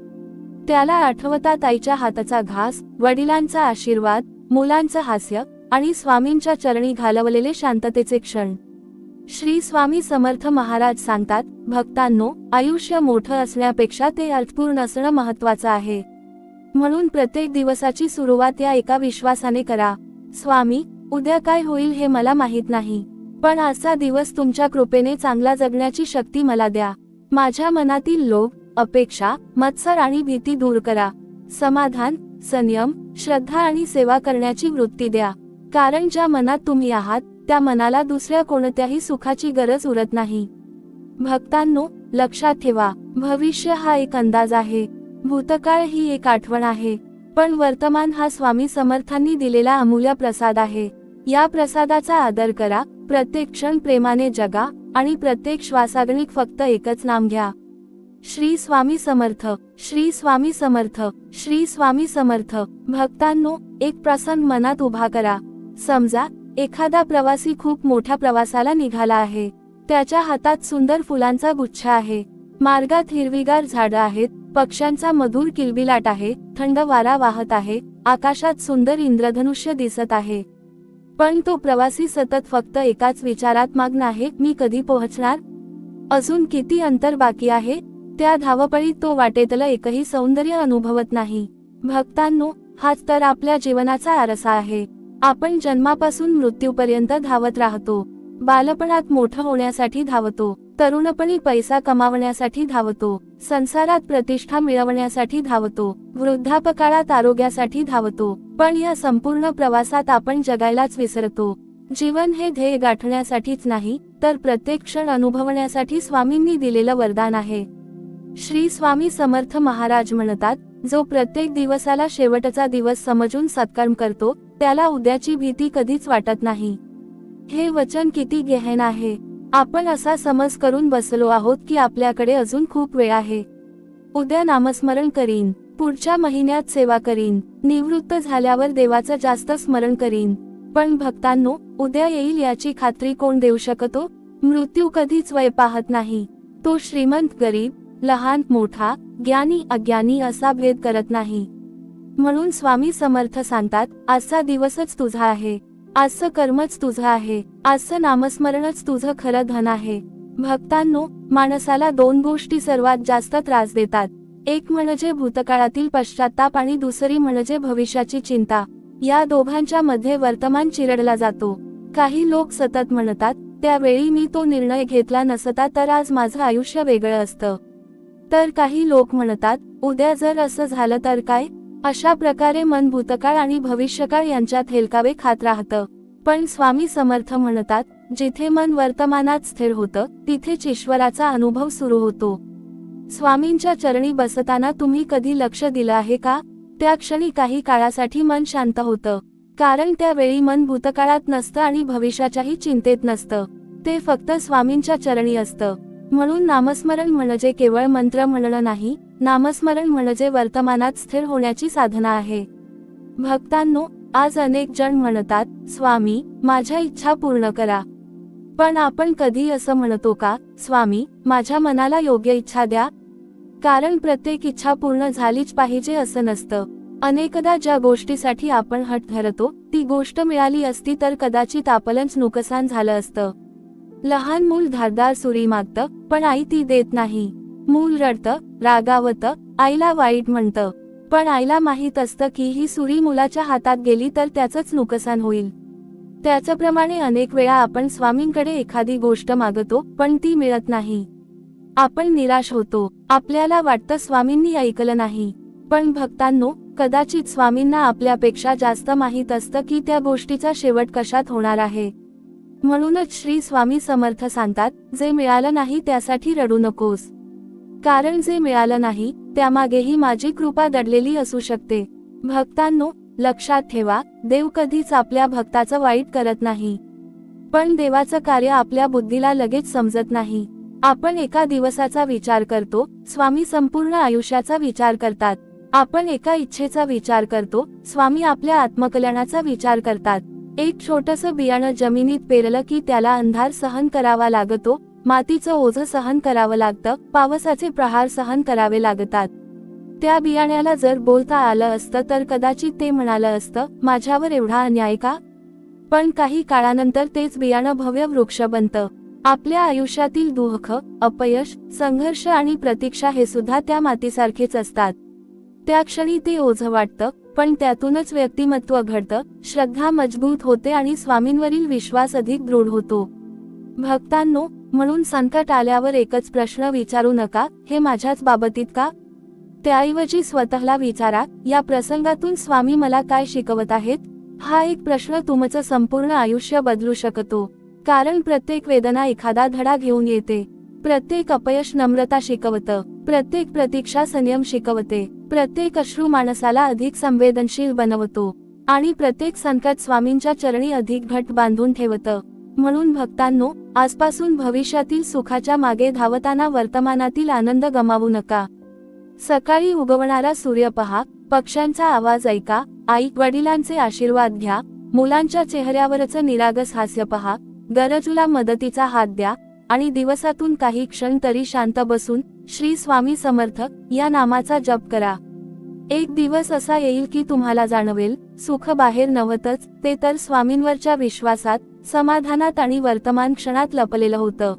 त्याला आठवतात आईच्या हाताचा घास, वडिलांचा आशीर्वाद, मुलांचं हास्य आणि स्वामींच्या चरणी घालवलेले शांततेचे क्षण. श्री स्वामी समर्थ महाराज सांगतात, भक्तांनो, आयुष्य मोठं असण्यापेक्षा ते अर्थपूर्ण असणं महत्त्वाचं आहे. म्हणून प्रत्येक दिवसाची सुरुवात या एका विश्वासाने करा. स्वामी, उद्या काय होईल हे मला माहीत नाही, पण आजचा दिवस तुमच्या कृपेने चांगला जगण्याची शक्ती मला द्या. माझ्या मनातील लोभ, अपेक्षा, मत्सर आणि भीती दूर करा. समाधान, संयम, श्रद्धा आणि सेवा करण्याची वृत्ती द्या. कारण ज्या मनात तुम्ही आहात त्या मनाला दुसऱ्या कोणत्याही सुखाची गरज उरत नाही. भक्तांनो, लक्षात ठेवा, भविष्य हा एक अंदाज आहे, भूतकाळ ही एक आठवण आहे, पण वर्तमान हा स्वामी समर्थांनी दिलेला अमूल्य प्रसाद आहे. या प्रसादाचा आदर करा, प्रत्येक क्षण प्रेमाने जगा आणि प्रत्येक श्वासागणिक फक्त एकच नाम घ्या. श्री स्वामी समर्थ, श्री स्वामी समर्थ, श्री स्वामी समर्थ. भक्तांनो, एक प्रसंग मनात उभा करा. समजा एखादा प्रवासी खूप मोठ्या प्रवासाला निघाला आहे. त्याच्या हातात सुंदर फुलांचा गुच्छ आहे. मार्गात हिरवीगार झाडं आहेत, पक्ष्यांचा मधुर किलबिलाट आहे, थंड वारा वाहत आहे, आकाशात सुंदर इंद्रधनुष्य दिसत आहे. पण तो प्रवासी सतत फक्त एकाच विचारात मग्न आहे, मी कधी पोहोचणार? अजून किती अंतर बाकी आहे? त्या धावपळीत तो वाटेतलं एकही सौंदर्य अनुभवत नाही. भक्तांनो, हाच तर आपल्या जीवनाचा आरसा आहे. आपण जन्मापासून मृत्यूपर्यंत धावत राहतो. बालपणात मोठं होण्यासाठी धावतो, तरुणपणी पैसा कमावण्यासाठी धावतो, संसारात प्रतिष्ठा मिळवण्यासाठी धावतो, वृद्धापकाळात आरोग्यासाठी धावतो. पण या संपूर्ण प्रवासात आपण जगायलाच विसरतो. जीवन हे ध्येय गाठण्यासाठीच नाही, तर प्रत्येक क्षण अनुभवण्यासाठी स्वामींनी दिलेलं वरदान आहे. श्री स्वामी समर्थ महाराज म्हणतात, जो प्रत्येक दिवसाला शेवटचा दिवस समजून सत्कर्म करतो, त्याला उद्याची भीती कधीच वाटत नाही. हे वचन किती गहन आहे. आपण असा समज करून बसलो आहोत की आपल्याकडे अजून खूप वेळ आहे. उद्या नामस्मरण करीन, पुढच्या महिन्यात सेवा करीन, निवृत्त झाल्यावर देवाचं जास्त स्मरण करीन. पण भक्तांनो, उद्या येईल याची खात्री कोण देऊ शकतो? मृत्यू कधीच वय पाहत नाही. तो श्रीमंत गरीब, लहान मोठा, ज्ञानी अज्ञानी असा भेद करत नाही. म्हणून स्वामी समर्थ सांगतात, आजचा दिवसच तुझा आहे, आजचं कर्मच तुझं आहे, आजचं नामस्मरणच तुझं खरं धन आहे. भक्तांनो, माणसाला दोन गोष्टी सर्वात जास्त त्रास देतात. एक म्हणजे भूतकाळातील पश्चाताप आणि दुसरी म्हणजे भविष्याची चिंता. या दोघांच्या मध्ये वर्तमान चिरडला जातो. काही लोक सतत म्हणतात, त्यावेळी मी तो निर्णय घेतला नसता तर आज माझं आयुष्य वेगळं असतं. तर काही लोक म्हणतात, उद्या जर असं झालं तर काय? अशा प्रकारे मन भूतकाळ आणि भविष्यकाळ यांच्यात हेलकावे खात राहतं. पण स्वामी समर्थ म्हणतात, जिथे मन वर्तमानात स्थिर होतं, तिथेच ईश्वराचा अनुभव सुरू होतो. स्वामींच्या चरणी बसताना तुम्ही कधी लक्ष दिलं आहे का? त्या क्षणी काही काळासाठी मन शांत होतं. कारण त्यावेळी मन भूतकाळात नसतं आणि भविष्याच्याही चिंतेत नसतं. ते फक्त स्वामींच्या चरणी असतं. म्हणून नामस्मरण म्हणजे केवळ मंत्र म्हणणं नाही, नामस्मरण म्हणजे वर्तमानात स्थिर होण्याची साधना आहे. भक्तांनो, आज अनेक जण म्हणतात, स्वामी, माझ्या इच्छा पूर्ण करा. पण आपण कधी असं म्हणतो का, स्वामी, माझ्या मनाला योग्य इच्छा द्या? कारण प्रत्येक इच्छा पूर्ण झालीच पाहिजे असं नसतं. अनेकदा ज्या गोष्टीसाठी आपण हट धरतो, ती गोष्ट मिळाली असती तर कदाचित आपलंच नुकसान झालं असतं. लहान मूल धारदार सुरी मागतं, पण आई ती देत नाही. मूल रडतं, रागावतं, आईला वाईट म्हणतं. पण आईला माहीत असतं की ही सुरी मुलाच्या हातात गेली तर त्याचंच नुकसान होईल. त्याचप्रमाणे अनेक वेळा आपण स्वामींकडे एखादी गोष्ट मागतो, पण ती मिळत नाही. आपण निराश होतो. आपल्याला वाटतं स्वामींनी ऐकलं नाही. पण भक्तांनो, कदाचित स्वामींना आपल्यापेक्षा जास्त माहीत असतं की त्या गोष्टीचा शेवट कशात होणार आहे. म्हणूनच श्री स्वामी समर्थ सांगतात, जे मिळालं नाही त्यासाठी रडू नकोस. कारण जे मिळालं नाही, त्यामागेही माझी कृपा दडलेली असू शकते. भक्तांनो, लक्षात ठेवा, देव कधीच आपल्या भक्ताचं वाईट करत नाही. पण देवाचं कार्य आपल्या बुद्धीला लगेच समजत नाही. आपण एका दिवसाचा विचार करतो, स्वामी संपूर्ण आयुष्याचा विचार करतात. आपण एका इच्छेचा विचार करतो, स्वामी आपल्या आत्मकल्याणाचा विचार करतात. एक छोटंसं बियाणं जमिनीत पेरलं की त्याला अंधार सहन करावा लागतो, मातीचं ओझं सहन करावं लागतं, पावसाचे प्रहार सहन करावे लागतात. त्या बियाण्याला जर बोलता आलं असतं तर कदाचित ते म्हणालं असतं, माझ्यावर एवढा अन्याय का? पण काही काळानंतर तेच बियाणं भव्य वृक्ष बनतं. आपल्या आयुष्यातील दुःख, अपयश, संघर्ष आणि प्रतीक्षा हे सुद्धा त्या मातीसारखेच असतात. त्या क्षणी ते ओझं वाटतं, पण त्यातूनच व्यक्तिमत्व घडतं, श्रद्धा मजबूत होते आणि स्वामींवरील विश्वास अधिक दृढ होतो. भक्तांनो, म्हणून संकट आल्यावर एकच प्रश्न विचारू नका, हे माझ्याच बाबतीत का? त्याऐवजी स्वतःला विचारा, या प्रसंगातून स्वामी मला काय शिकवत आहेत? हा एक प्रश्न तुमचं संपूर्ण आयुष्य बदलू शकतो. कारण प्रत्येक वेदना एखादा धडा घेऊन येते. प्रत्येक अपयश नम्रता शिकवतं, प्रत्येक प्रतीक्षा संयम शिकवते, प्रत्येक अश्रू माणसाला अधिक संवेदनशील बनवतो आणि प्रत्येक संकट स्वामींच्या चरणी अधिक घट बांधून ठेवतं. म्हणून भक्तांनो, आजपासून भविष्यातील सुखाच्या मागे धावताना वर्तमानातील आनंद गमावू नका. सकाळी उगवणारा सूर्य पहा, पक्ष्यांचा आवाज ऐका, आई वडिलांचे आशीर्वाद घ्या, मुलांच्या चेहऱ्यावरचं निरागस हास्य पहा, गरजूला मदतीचा हात द्या आणि दिवसातून काही क्षण तरी शांत बसून श्री स्वामी समर्थ या नामाचा जप करा. एक दिवस असा येईल की तुम्हाला जाणवेल, सुख बाहेर नव्हतंच, ते तर स्वामींवरच्या विश्वासात, समाधानात आणि वर्तमान क्षणात लपलेलं होतं.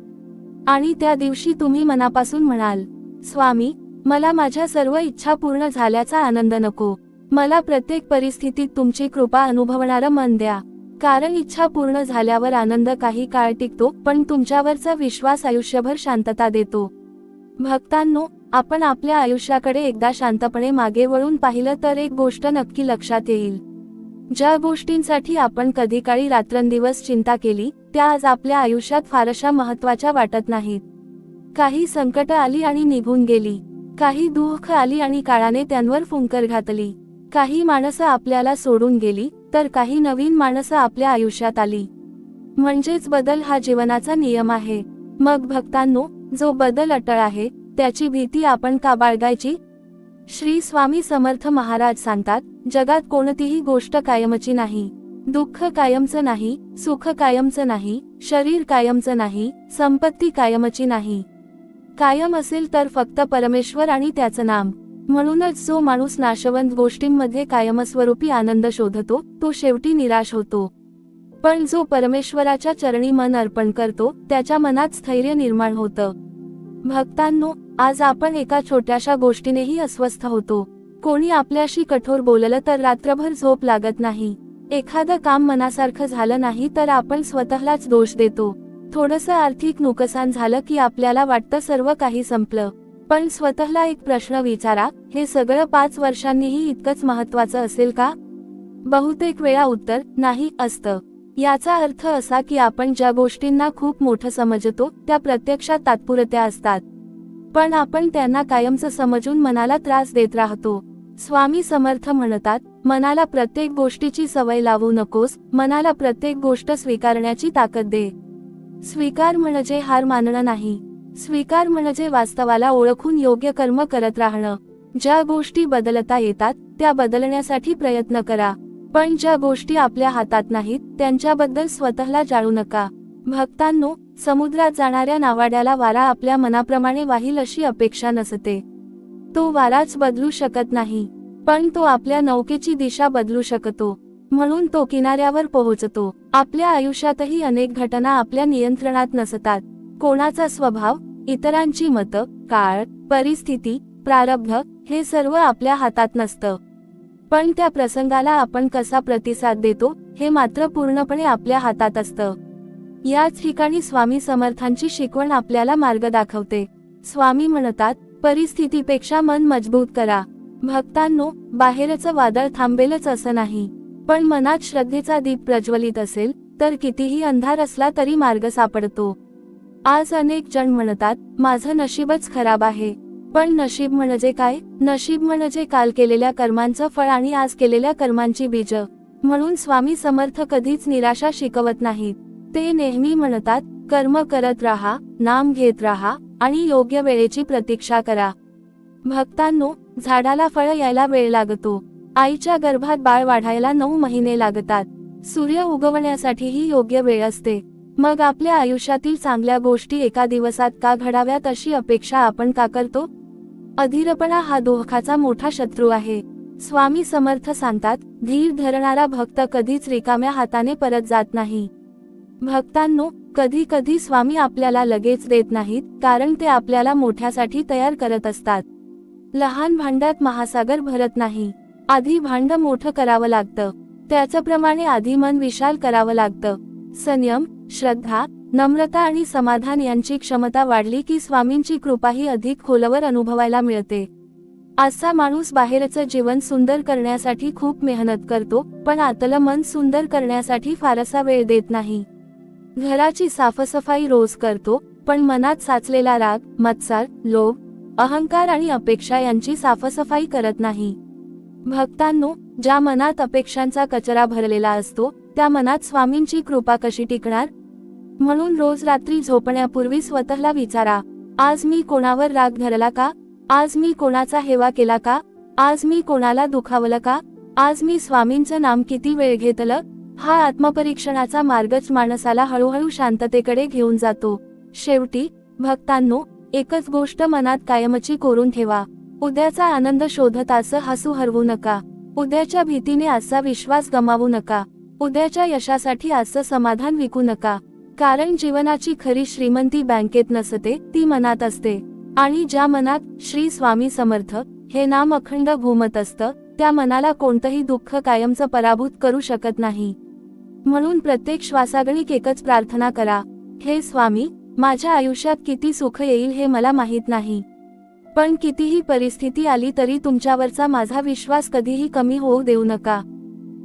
आणि त्या दिवशी तुम्ही मनापासून म्हणाल, स्वामी, मला माझ्या सर्व इच्छा पूर्ण झाल्याचा आनंद नको. मला प्रत्येक परिस्थितीत तुमची कृपा अनुभवणारं मन द्या. कारण इच्छा पूर्ण झाल्यावर आनंद काही काळ टिकतो, पण तुमच्यावरचा विश्वास आयुष्यभर शांतता देतो. भक्तांनो, आपण आपल्या आयुष्याकडे एकदा शांतपणे मागे वळून पाहिलं तर एक गोष्ट नक्की लक्षात येईल. ज्या गोष्टींसाठी आपण कधी काळी रात्रंदिवस चिंता केली, त्या आज आपल्या आयुष्यात फारशा महत्त्वाच्या वाटत नाहीत. काही संकट आली आणि निघून गेली, काही दुःख आली आणि काळाने त्यांवर फुंकर घातली, काही माणसं आपल्याला सोडून गेली, तर काही नवीन माणसं आपल्या आयुष्यात आली. म्हणजेच बदल हा जीवनाचा नियम आहे. मग भक्तांनो, जो बदल अटळ आहे, त्याची भीती आपण का बाळगायची? श्री स्वामी समर्थ महाराज सांगतात, जगात कोणतीही गोष्ट कायमची नाही. दुःख कायमचं नाही, सुख कायमचं नाही, शरीर कायमचं नाही, संपत्ती कायमची नाही. कायम असेल तर फक्त परमेश्वर आणि त्याचं नाम. म्हणूनच जो माणूस नाशवंत गोष्टींमध्ये कायमस्वरूपी आनंद शोधतो, तो शेवटी निराश होतो. पण जो परमेश्वराच्या चरणी मन अर्पण करतो, त्याच्या मनात स्थैर्य निर्माण होतं. भक्तांनो, आज आपण एका छोट्याशा गोष्टीनेही अस्वस्थ होतो. कोणी आपल्याशी कठोर बोललं तर रात्रभर झोप लागत नाही. एखादं काम मनासारखं झालं नाही तर आपण स्वतःलाच दोष देतो. थोडंसं आर्थिक नुकसान झालं की आपल्याला वाटतं सर्व काही संपलं. पण स्वतःला एक प्रश्न विचारा, हे सगळं 5 वर्षांनीही इतकंच महत्त्वाचं असेल का? बहुतेक वेळा उत्तर नाही असतं. याचा अर्थ असा की आपण ज्या गोष्टींना खूप मोठं समजतो, त्या प्रत्यक्षात तात्पुरत्या असतात. पण आपण त्यांना कायमचं समजून मनाला त्रास देत राहतो. स्वामी समर्थ म्हणतात, मनाला प्रत्येक गोष्टीची सवय लावू नकोस, मनाला प्रत्येक गोष्ट स्वीकारण्याची ताकद दे. स्वीकार म्हणजे हार मानणं नाही. स्वीकार म्हणजे वास्तवाला ओळखून योग्य कर्म करत राहणं. ज्या गोष्टी बदलता येतात, त्या बदलण्यासाठी प्रयत्न करा. पण ज्या गोष्टी आपल्या हातात नाहीत, त्यांच्याबद्दल स्वतःला जाळू नका. भक्तांनो, समुद्रात जाणाऱ्या नावाड्याला वारा आपल्या मनाप्रमाणे वाहील अशी अपेक्षा नसते. तो वाराच बदलू शकत नाही, पण तो आपल्या नौकेची दिशा बदलू शकतो. म्हणून तो किनाऱ्यावर पोहोचतो. आपल्या आयुष्यातही अनेक घटना आपल्या नियंत्रणात नसतात. कोणाचा स्वभाव, इतरांची मतं, काळ, परिस्थिती, प्रारब्ध हे सर्व आपल्या हातात नसतं. पण त्या प्रसंगाला आपण कसा प्रतिसाद देतो, हे मात्र पूर्णपणे आपल्या हातात असतं. याच ठिकाणी स्वामी समर्थांची शिकवण आपल्याला मार्ग दाखवते. स्वामी म्हणतात, परिस्थितीपेक्षा मन मजबूत करा. भक्तांनो, बाहेरचं वादळ थांबेलच असं नाही, पण मनात श्रद्धेचा दीप प्रज्वलित असेल तर कितीही अंधार असला तरी मार्ग सापडतो. आज अनेक जण म्हणतात, माझं नशीबच खराब आहे. पण नशीब म्हणजे काय? नशीब म्हणजे काल केलेल्या कर्मांचं फळ आणि आज केलेल्या कर्मांची बीज. म्हणून स्वामी समर्थ कधीच निराशा शिकवत नाहीत. ते नेहमी म्हणतात, कर्म करत राहा, नाम घेत राहा आणि योग्य वेळेची प्रतीक्षा करा. भक्तांनो, झाडाला फळ यायला वेळ लागतो. आईच्या गर्भात बाळ वाढायला 9 महिने लागतात. सूर्य उगवण्यासाठीही योग्य वेळ असते. मग आपल्या आयुष्यातील चांगल्या गोष्टी एका दिवसात का घडाव्यात अशी अपेक्षा आपण का करतो? अधीरपणा हा दुःखाचा मोठा शत्रू आहे. स्वामी समर्थ सांगतात, धीर धरणारा भक्त कधीच रिकाम्या हाताने परत जात नाही. भक्तांनो, कधी कधी स्वामी आपल्याला लगेच देत नाहीत, कारण ते आपल्याला मोठ्यासाठी तयार करत असतात. लहान भांड्यात महासागर भरत नाही. आधी भांड मोठं करावं लागतं. त्याचप्रमाणे आधी मन विशाल करावं लागतं. संयम, श्रद्धा, नम्रता आणि समाधान यांची क्षमता वाढली की स्वामींची कृपाही अधिक खोलवर अनुभवायला मिळते. आजचा माणूस बाहेरचं जीवन सुंदर करण्यासाठी खूप मेहनत करतो, पण आतलं मन सुंदर करण्यासाठी फारसा वेळ देत नाही. घराची साफसफाई रोज करतो, पण मनात साचलेला राग, मत्सर, लोभ, अहंकार आणि अपेक्षा यांची साफसफाई करत नाही. भक्तांनो, ज्या मनात अपेक्षांचा कचरा भरलेला असतो, त्या मनात स्वामींची कृपा कशी टिकणार? म्हणून रोज रात्री झोपण्यापूर्वी स्वतःला विचारा, आज मी कोणावर राग धरला का? आज मी कोणाचा हेवा केला का? आज मी कोणाला दुखावलं का? आज मी स्वामींचं नाम किती वेळ घेतलं? हा आत्मपरीक्षणाचा मार्गच माणसाला हळूहळू शांततेकडे घेऊन जातो. शेवटी भक्तांनो, एकच गोष्ट मनात कायमची कोरून ठेवा. उद्याचा आनंद शोधत असं हसू हरवू नका. उद्याच्या भीतीने आजचा विश्वास गमावू नका. उद्याच्या यशासाठी आजचं समाधान विकू नका. कारण जीवनाची खरी श्रीमंती बँकेत नसते, ती मनात असते. आणि ज्या मनात श्री स्वामी समर्थ हे नाम अखंड घुमत असतं, त्या मनाला कोणतंही दुःख कायमचं पराभूत करू शकत नाही. म्हणून प्रत्येक श्वासागणिक एकच प्रार्थना करा, हे स्वामी, माझ्या आयुष्यात किती सुख येईल हे मला माहीत नाही, पण कितीही परिस्थिती आली तरी तुमच्यावरचा माझा विश्वास कधीही कमी होऊ देऊ नका.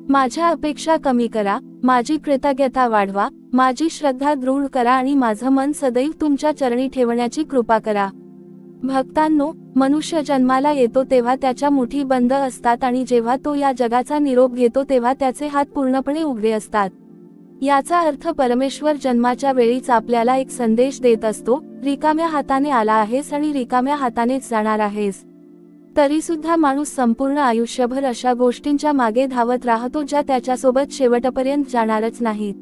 माझ्या अपेक्षा कमी करा, माझी कृतज्ञता वाढवा, माझी श्रद्धा दृढ करा आणि माझं मन सदैव तुमच्या चरणी ठेवण्याची कृपा करा. भक्तांनो, मनुष्य जन्माला येतो तेव्हा त्याच्या मुठी बंद असतात आणि जेव्हा तो या जगाचा निरोप घेतो तेव्हा त्याचे हात पूर्णपणे उघडे असतात. याचा अर्थ परमेश्वर जन्माच्या वेळीच आपल्याला एक संदेश देत असतो, रिकाम्या हाताने आला आहेस आणि रिकाम्या हातानेच जाणार आहेस. तरी सुद्धा माणूस संपूर्ण आयुष्यभर अशा गोष्टींच्या मागे धावत राहतो ज्या त्याच्यासोबत शेवटपर्यंत जाणारच नाहीत.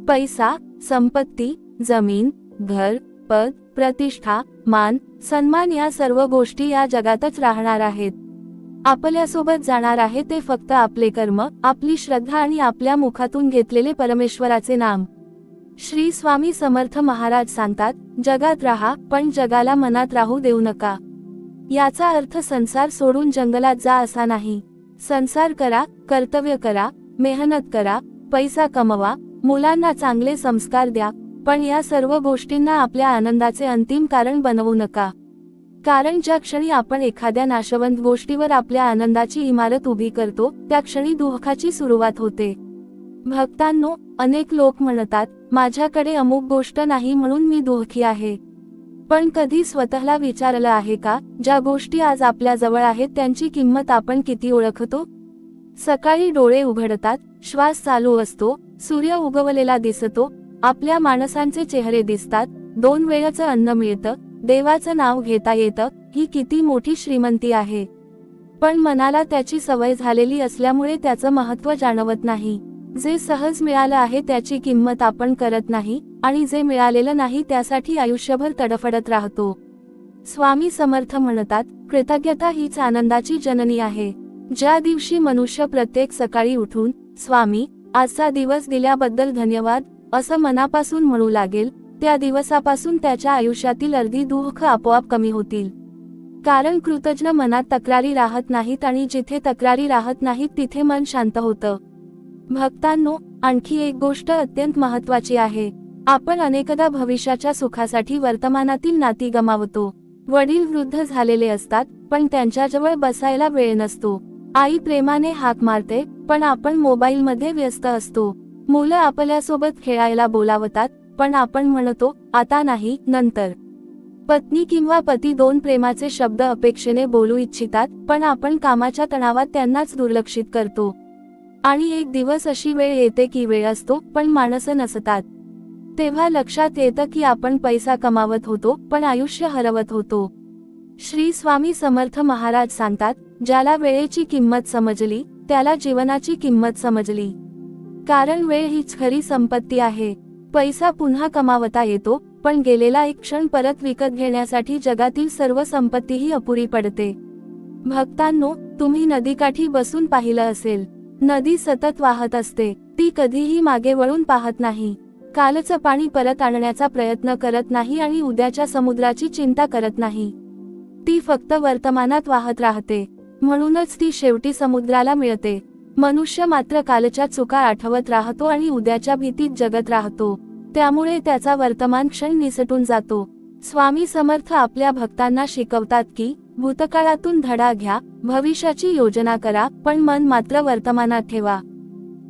पैसा, संपत्ती, जमीन, घर, पद, प्रतिष्ठा, मान, सन्मान या सर्व गोष्टी या जगातच राहणार आहेत. आपल्यासोबत जाणार आहे ते फक्त आपले कर्म, आपली श्रद्धा आणि आपल्या मुखातून घेतलेले परमेश्वराचे नाम. श्री स्वामी समर्थ महाराज सांगतात, जगात राहा, पण जगाला मनात राहू देऊ नका. याचा अर्थ संसार सोडून जंगलात जा असा नाही. संसार करा, कर्तव्य करा, मेहनत करा, पैसा कमवा, मुलांना चांगले संस्कार द्या, पण या सर्व गोष्टींना आपल्या आनंदाचे अंतिम कारण बनवू नका. कारण ज्या क्षणी आपण एखाद्या नाशवंत गोष्टीवर आपल्या आनंदाची इमारत उभी करतो, त्या क्षणी दुःखाची सुरुवात होते. भक्तांनो, अनेक लोक म्हणतात, माझ्याकडे अमुक गोष्ट नाही म्हणून मी दुःखी आहे. पण कधी स्वतःला विचारलं आहे का, ज्या गोष्टी आज आपल्या जवळ आहेत त्यांची किंमत आपण किती ओळखतो? सकाळी डोळे उघडतात, श्वास चालू असतो, सूर्य उगवलेला दिसतो, आपल्या माणसांचे चेहरे दिसतात, 2 वेळचं अन्न मिळतं, देवाचं नाव घेता येतं, ही किती मोठी श्रीमंती आहे. पण मनाला त्याची सवय झालेली असल्यामुळे त्याचं महत्त्व जाणवत नाही. जे सहज मिळालं आहे त्याची किंमत आपण करत नाही, आणि जे मिळालेलं नाही त्यासाठी आयुष्यभर तडफडत राहतो. स्वामी समर्थ म्हणतात, कृतज्ञता हीच आनंदाची जननी आहे. ज्या दिवशी मनुष्य प्रत्येक सकाळी उठून, स्वामी, आजचा दिवस दिल्याबद्दल धन्यवाद, असं मनापासून म्हणू लागेल, त्या दिवसापासून त्याच्या आयुष्यातील अर्धी दुःख आपोआप कमी होतील. कारण कृतज्ञ मनात तक्रारी राहत नाहीत आणि जिथे तक्रारी राहत नाहीत तिथे मन शांत होतं. भक्तांनो, आणखी एक गोष्ट अत्यंत महत्त्वाची आहे. आपण अनेकदा भविष्याच्या सुखासाठी वर्तमानातील नाती गमावतो. वडील वृद्ध झालेले असतात, पण त्यांच्याजवळ बसायला वेळ नसतो. आई प्रेमाने हाक मारते, पण आपण मोबाईलमध्ये व्यस्त असतो. मुलं आपल्यासोबत खेळायला बोलावतात, पण आपण म्हणतो, आता नाही, नंतर. पत्नी किंवा पती 2 प्रेमाचे शब्द अपेक्षेने बोलू इच्छितात, पण आपण कामाच्या तणावात त्यांनाच दुर्लक्षित करतो. आणि एक दिवस अशी वेळ येते की वेळ असतो, पण माणसं नसतात. तेव्हा लक्षात येतं की आपण पैसा कमावत होतो पण आयुष्य हरवत होतो. श्री स्वामी समर्थ महाराज सांगतात, ज्याला वेळेची किंमत समजली त्याला जीवनाची किंमत समजली. कारण वेळ हीच खरी संपत्ती आहे. पैसा पुन्हा कमावता येतो पण गेलेला एक क्षण परत विकत घेण्यासाठी जगातील सर्व संपत्तीही अपुरी पडते. भक्तांनो, तुम्ही नदीकाठी बसून पाहिलं असेल, नदी सतत वाहत असते. ती कधीही मागे वळून पाहत नाही. कालचं पाणी परत आणण्याचा प्रयत्न करत नाही आणि उद्याच्या समुद्राची चिंता करत नाही. ती फक्त वर्तमानात वाहत राहते. म्हणूनच ती शेवटी समुद्राला मिळते. मनुष्य मात्र कालच्या चुका आठवत राहतो आणि उद्याच्या भीतीत जगत राहतो. त्यामुळे त्याचा वर्तमान क्षण निसटून जातो. स्वामी समर्थ आपल्या भक्तांना शिकवतात की भूतकाळातून धडा घ्या, भविष्याची योजना करा, पण मन मात्र वर्तमानात ठेवा.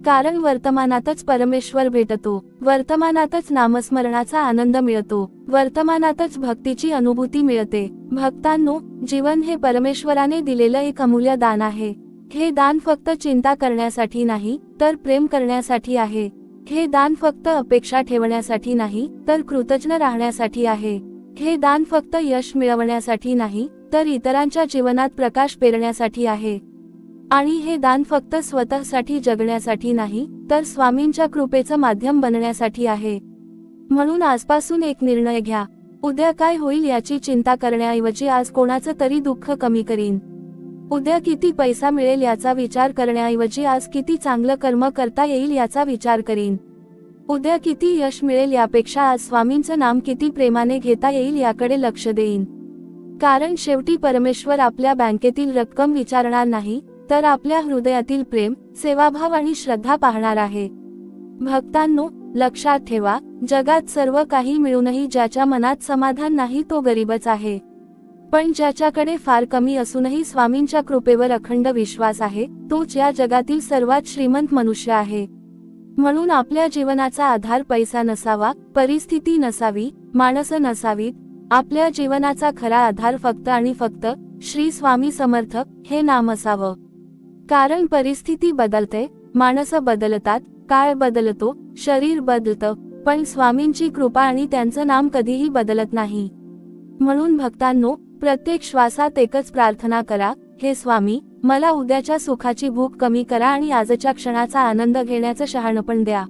कारण वर्तमानातच परमेश्वर भेटतो. वर्तमानातच नामस्मरणाचा आनंद मिळतो. वर्तमानातच भक्तीची अनुभूती मिळते. भक्तांनो, जीवन हे परमेश्वराने दिलेलं एक अमूल्य दान आहे. हे दान फक्त चिंता करण्यासाठी नाही तर प्रेम करण्यासाठी आहे. हे दान फक्त अपेक्षा ठेवण्यासाठी नाही तर कृतज्ञ राहण्यासाठी आहे. हे दान फक्त यश मिळवण्यासाठी नाही तर इतरांच्या जीवनात प्रकाश पेरण्यासाठी आहे. आणि हे दान फक्त स्वतःसाठी जगण्यासाठी नाही तर स्वामींच्या कृपेचं माध्यम बनण्यासाठी आहे. म्हणून आजपासून एक निर्णय घ्या. उद्या काय होईल याची चिंता करण्याऐवजी आज कोणाचं तरी दुःख कमी करीन. उद्या किती पैसा मिळेल याचा विचार करण्याऐवजी आज किती चांगलं कर्म करता येईल याचा विचार करीन. उद्या किती यश मिळेल यापेक्षा आज स्वामींचं नाम किती प्रेमाने घेता येईल याकडे लक्ष देईन. कारण शेवटी परमेश्वर आपल्या बँकेतील रक्कम विचारणार नाही तर आपल्या हृदयातील प्रेम, सेवाभाव आणि श्रद्धा पाहणार आहे. भक्तांनो, लक्षात ठेवा, जगात सर्व काही मिळूनही ज्याच्या मनात समाधान नाही तो गरीबच आहे. पण ज्याच्याकडे फार कमी असूनही स्वामींच्या कृपेवर अखंड विश्वास आहे तोच या जगातील सर्वात श्रीमंत मनुष्य आहे. म्हणून आपल्या जीवनाचा आधार पैसा नसावा, परिस्थिती नसावी, माणसं नसावीत. आपल्या जीवनाचा खरा आधार फक्त आणि फक्त श्री स्वामी समर्थ हे नाम असावं. कारण परिस्थिती बदलते, माणसं बदलतात, काळ बदलतो, शरीर बदलतं, पण स्वामींची कृपा आणि त्यांचं नाम कधीही बदलत नाही. म्हणून भक्तांनो, प्रत्येक श्वासात एकच प्रार्थना करा, हे स्वामी, मला उद्याच्या सुखाची भूक कमी करा आणि आजच्या क्षणाचा आनंद घेण्याचं शहाणपण द्या.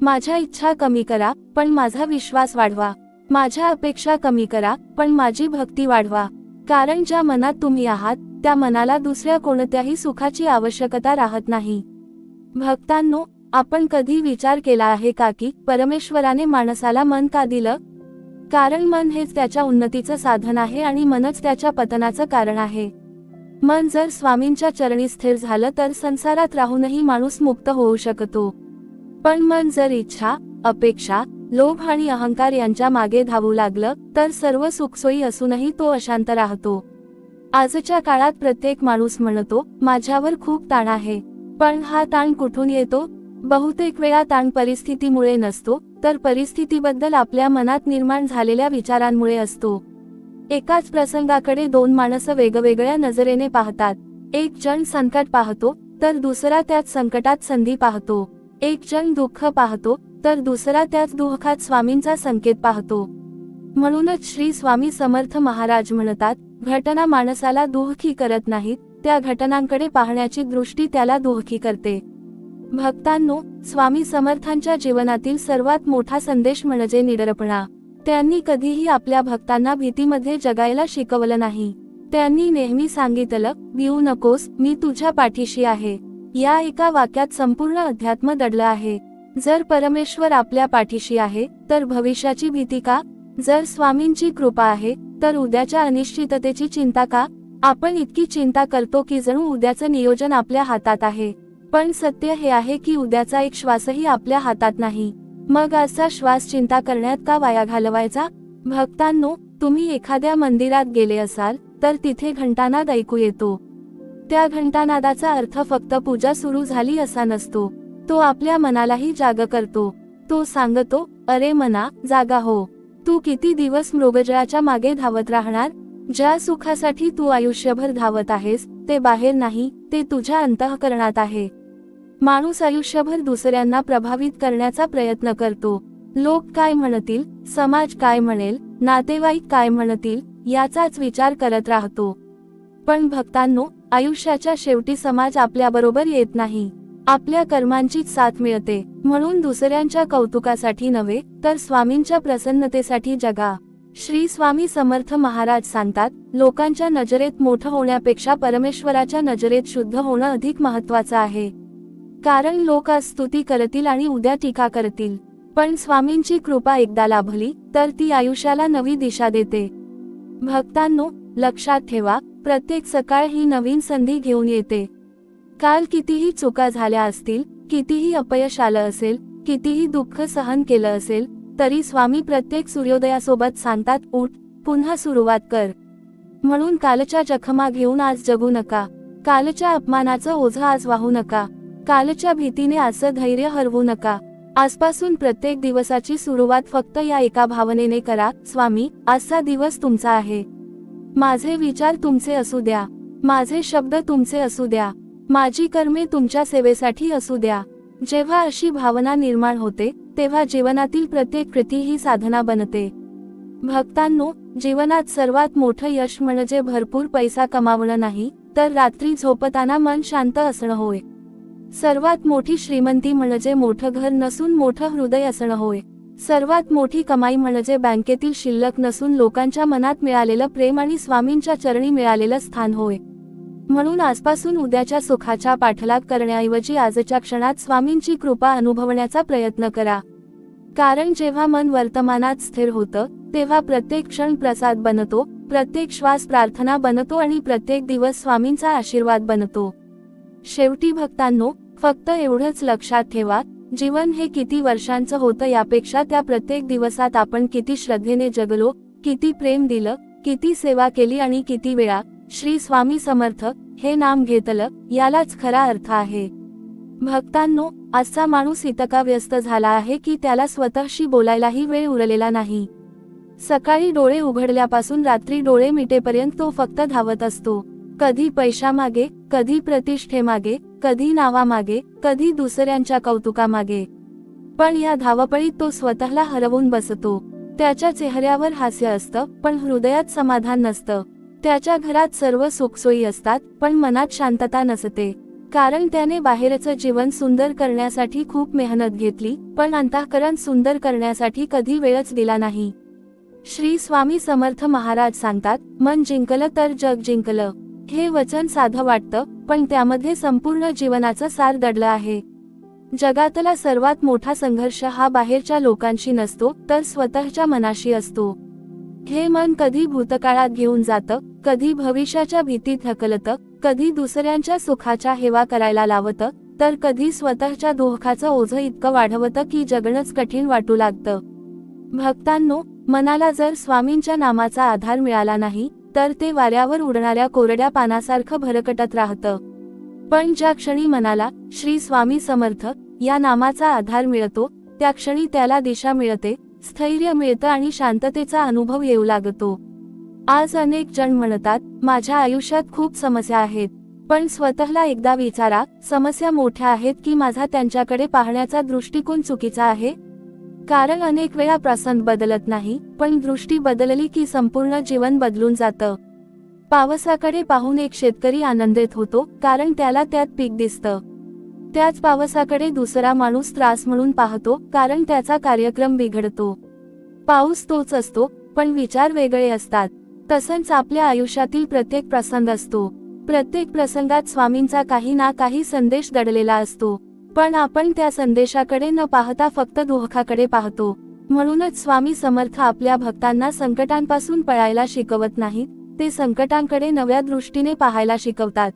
माझ्या इच्छा कमी करा पण माझा विश्वास वाढवा. माझ्या अपेक्षा कमी करा पण माझी भक्ती वाढवा. कारण ज्या मनात तुम्ही आहात त्या मनाला दुसऱ्या कोणत्याही सुखाची आवश्यकता राहत नाही. भक्तांनो, आपण कधी विचार केला आहे का की परमेश्वराने माणसाला मन का दिलं? कारण मन हेच त्याच्या उन्नतीचं साधन आहे आणि मनच त्याच्या पतनाचं कारण आहे. मन जर स्वामींच्या चरणी स्थिर झालं तर संसारात राहूनही माणूस मुक्त होऊ शकतो. पण मन जर इच्छा, अपेक्षा, लोभ आणि अहंकार यांच्या मागे धावू लागलं तर सर्व सुखसोयी असूनही तो अशांत राहतो. आजच्या काळात प्रत्येक माणूस म्हणतो, माझ्यावर खूप ताण आहे. पण हा ताण कुठून येतो? बहुतेक वेळा ताण परिस्थितीमुळे नसतो तर परिस्थितीबद्दल आपल्या मनात निर्माण झालेल्या विचारांमुळे असतो. एकाच प्रसंगाकडे दोन माणसं वेगवेगळ्या नजरेने पाहतात. एक जण संकट पाहतो तर दुसरा त्याच संकटात संधी पाहतो. एक जण दुःख पाहतो तर दुसरा त्याच दुःखात स्वामींचा संकेत पाहतो. म्हणूनच श्री स्वामी समर्थ महाराज म्हणतात, घटना माणसाला दुःखी करत नाहीत, त्या घटनांकडे पाहण्याची दृष्टी त्याला दुःखी करते. भक्तांनो, स्वामी समर्थांच्या जीवनातील सर्वात मोठा संदेश म्हणजे निडरपणा. त्यांनी कधीही आपल्या भक्तांना भीतीमध्ये जगायला शिकवलं नाही. त्यांनी नेहमी सांगितलं, भिऊ नकोस, मी तुझ्या पाठीशी आहे. या एका वाक्यात संपूर्ण अध्यात्म दडलं आहे. जर परमेश्वर आपल्या पाठीशी आहे तर भविष्याची भीती का? जर स्वामींची कृपा आहे तर उद्याच्या अनिश्चिततेची चिंता का? आपण इतकी चिंता करतो की जणू उद्याचं नियोजन आपल्या हातात आहे. पण सत्य हे आहे की उद्याचा एक श्वासही आपल्या हातात नाही. मग आजचा श्वास चिंता करण्यात का वाया घालवायचा? भक्तांनो, तुम्ही एखाद्या मंदिरात गेले असाल तर तिथे घंटानाद ऐकू येतो. त्या घंटानादाचा अर्थ फक्त पूजा सुरू झाली असा नसतो. तो आपल्या मनालाही जाग करतो. तो सांगतो, अरे मना, जागा हो. तू किती दिवस मृगजळाच्या मागे धावत राहणार? ज्या सुखासाठी तू आयुष्यभर धावत आहेस ते बाहेर नाही, ते तुझ्या अंतःकरणात आहे. माणूस आयुष्यभर दुसऱ्यांना प्रभावित करण्याचा प्रयत्न करतो, लोक काय म्हणतील, समाज काय म्हणेल, नातेवाईक काय म्हणतील याचाच विचार करत राहतो. पण भक्तांनो, आयुष्याच्या शेवटी समाज आपल्याबरोबर येत नाही. आपल्या कर्मांचीच साथ मिळते. म्हणून दुसऱ्यांच्या कौतुकासाठी नव्हे, तर स्वामींच्या प्रसन्नतेसाठी जगा. श्री स्वामी समर्थ महाराज सांगतात, लोकांच्या नजरेत मोठं होण्यापेक्षा परमेश्वराच्या नजरेत शुद्ध होणं अधिक महत्त्वाचं आहे. कारण लोक आज स्तुती करतील आणि उद्या टीका करतील, पण स्वामींची कृपा एकदा लाभली तर ती आयुष्याला नवी दिशा देते. भक्तांनो, लक्षात ठेवा, प्रत्येक सकाळ ही नवीन संधी घेऊन येते. काल कितीही चुका झाल्या असतील, कितीही अपयश आलं असेल, कितीही दुःख सहन केलं असेल, तरी स्वामी प्रत्येक सूर्योदयासोबत सांगतात, उठ, पुन्हा सुरुवात कर. म्हणून कालच्या जखमा घेऊन आज जगू नका. कालच्या अपमानाचं ओझं आज वाहू नका. कालच्या भीतीने आजचं धैर्य हरवू नका. आजपासून प्रत्येक दिवसाची सुरुवात फक्त या एका भावनेने करा, स्वामी, आजचा दिवस तुमचा आहे. माझे विचार तुमचे असू द्या. माझे शब्द तुमचे असू द्या. माझी कर्मे तुमच्या सेवेसाठी असू द्या. जेव्हा अशी भावना निर्माण होते, तेव्हा जीवनातील प्रत्येक कृती ही साधना बनते. भक्तांनो, जीवनात सर्वात मोठं यश म्हणजे भरपूर पैसा कमावणं नाही, तर रात्री झोपताना मन शांत असणं होय. सर्वात मोठी श्रीमंती म्हणजे मोठं घर नसून मोठं हृदय असणं होय. सर्वात मोठी कमाई म्हणजे बँकेतील शिल्लक नसून लोकांच्या मनात मिळालेलं प्रेम आणि स्वामींच्या चरणी मिळालेलं स्थान होय. म्हणून आजपासून उद्याच्या सुखाचा पाठलाग करण्याऐवजी आजच्या क्षणात स्वामींची कृपा अनुभवण्याचा प्रयत्न करा. कारण जेव्हा मन वर्तमानात स्थिर होतं, तेव्हा प्रत्येक क्षण प्रसाद बनतो, प्रत्येक श्वास प्रार्थना बनतो आणि प्रत्येक दिवस स्वामींचा आशीर्वाद बनतो. शेवटी भक्तांनो, फक्त एवढंच लक्षात ठेवा, जीवन हे किती वर्षांचं होतं यापेक्षा त्या प्रत्येक दिवसात आपण किती श्रद्धेने जगलो, किती प्रेम दिलं, किती सेवा केली आणि किती वेळा श्री स्वामी समर्थ हे नाम घेतलं, यालाच खरा अर्थ आहे. भक्तांनो, आजचा माणूस इतका व्यस्त झाला आहे की त्याला स्वतःशी बोलायलाही वेळ उरलेला नाही. सकाळी डोळे उघडल्यापासून रात्री डोळे मिटेपर्यंत तो फक्त धावत असतो. कधी पैशामागे, कधी प्रतिष्ठेमागे, कधी नावामागे, कधी दुसऱ्यांच्या कौतुकामागे. पण या धावपळीत तो स्वतःला हरवून बसतो. त्याच्या चेहऱ्यावर हास्य असतं, पण हृदयात समाधान नसतं. त्याच्या घरात सर्व सुखसोयी असतात, पण मनात शांतता नसते. कारण त्याने बाहेरचं जीवन सुंदर करण्यासाठी खूप मेहनत घेतली, पण अंतःकरण सुंदर करण्यासाठी कधी वेळच दिला नाही. श्री स्वामी समर्थ महाराज सांगतात, मन जिंकलं तर जग जिंकलं. हे वचन साधं वाटतं, पण त्यामध्ये संपूर्ण जीवनाचं सार दडलं आहे. जगातला सर्वात मोठा संघर्ष हा बाहेरच्या लोकांशी नसतो, तर स्वतःच्या मनाशी असतो. हे मन कधी भूतकाळात घेऊन जातं, कधी भविष्याच्या भीतीत ढकलतं, कधी दुसऱ्यांच्या सुखाचा हेवा करायला लावतं, तर कधी स्वतःच्या दुःखाचं ओझं इतकं वाढवतं की जगणंच कठीण वाटू लागतं. भक्तांनो, मनाला जर स्वामींच्या नामाचा आधार मिळाला नाही, तर ते वाऱ्यावर उडणाऱ्या कोरड्या पानासारखं भरकटत राहतं. पण ज्या क्षणी मनाला श्री स्वामी समर्थ या नामाचा आधार मिळतो, त्या क्षणी त्याला दिशा मिळते, स्थैर्य मिळतं आणि शांततेचा अनुभव येऊ लागतो. आज अनेक जण म्हणतात, माझ्या आयुष्यात खूप समस्या आहेत. पण स्वतःला एकदा विचारा, समस्या मोठ्या आहेत की माझा त्यांच्याकडे पाहण्याचा दृष्टिकोन चुकीचा आहे? कारण अनेक वेळा प्रसंग बदलत नाही, पण दृष्टी बदलली की संपूर्ण जीवन बदलून जातं. पावसाकडे पाहून एक शेतकरी आनंदित होतो, कारण त्याला त्यात पीक दिसतं. त्याच पावसाकडे दुसरा माणूस त्रास म्हणून पाहतो, कारण त्याचा कार्यक्रम बिघडतो. पाऊस तोच असतो, पण विचार वेगळे असतात. तसंच आपल्या आयुष्यातील प्रत्येक प्रसंग असतो. प्रत्येक प्रसंगात स्वामींचा काही ना काही संदेश दडलेला असतो. पण आपण त्या संदेशाकडे न पाहता फक्त दुःखाकडे पाहतो. म्हणूनच स्वामी समर्थ आपल्या भक्तांना संकटांपासून पळायला शिकवत नाहीत, ते संकटांकडे नव्या दृष्टीने पाहायला शिकवतात.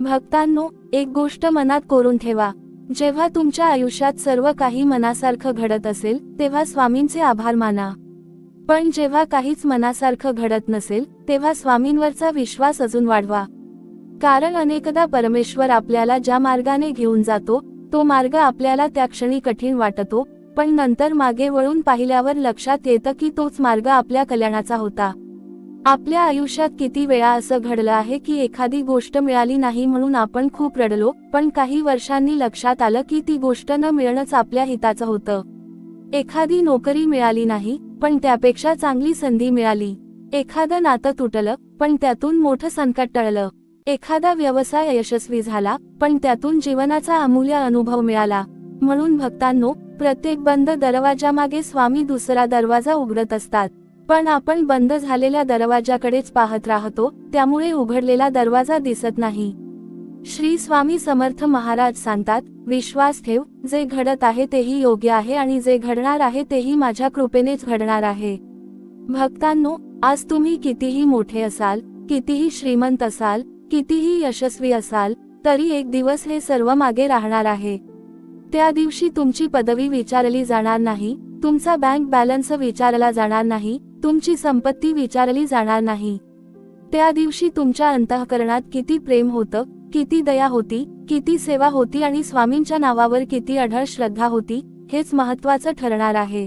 भक्तांनो, एक गोष्ट मनात कोरून ठेवा, जेव्हा तुमच्या आयुष्यात सर्व काही मनासारखं घडत असेल, तेव्हा स्वामींचे आभार माना. पण जेव्हा काहीच मनासारखं घडत नसेल, तेव्हा स्वामींवरचा विश्वास अजून वाढवा. कारण अनेकदा परमेश्वर आपल्याला ज्या मार्गाने घेऊन जातो, तो मार्ग आपल्याला त्या क्षणी कठीण वाटतो, पण नंतर मागे वळून पाहिल्यावर लक्षात येतं की तोच मार्ग आपल्या कल्याणाचा होता. आपल्या आयुष्यात किती वेळा असं घडलं आहे की एखादी गोष्ट मिळाली नाही म्हणून आपण खूप रडलो, पण काही वर्षांनी लक्षात आलं की ती गोष्ट न मिळणंच आपल्या हिताचं होतं. एखादी नोकरी मिळाली नाही पण त्यापेक्षा चांगली संधी मिळाली, एखादं नातं तुटलं पण त्यातून मोठं संकट टळलं, एखादा व्यवसाय यशस्वी झाला पण त्यातून जीवनाचा अमूल्य अनुभव मिळाला. म्हणून भक्तांनो, प्रत्येक बंद दरवाजामागे स्वामी दुसरा दरवाजा उघडत असतात, पण आपण बंद झालेल्या दरवाजाकडेच पाहत राहतो, त्यामुळे उघडलेला दरवाजा दिसत नाही. श्री स्वामी समर्थ महाराज सांगतात, विश्वास ठेव, जे घडत आहे तेही योग्य आहे आणि जे घडणार आहे तेही माझ्या कृपेनेच घडणार आहे. भक्तांनो, आज तुम्ही कितीही मोठे असाल, कितीही श्रीमंत असाल, कितीही यशस्वी असाल, तरी एक दिवस हे सर्व मागे राहणार आहे. त्या दिवशी तुमची पदवी विचारली जाणार नाही, तुमचा बँक बॅलन्स विचारला जाणार नाही, तुमची संपत्ती विचारली जाणार नाही. त्या दिवशी तुमच्या अंतःकरणात किती प्रेम होतं, किती दया होती, किती सेवा होती आणि स्वामींच्या नावावर किती अढळ श्रद्धा होती, हेच महत्त्वाचं ठरणार आहे.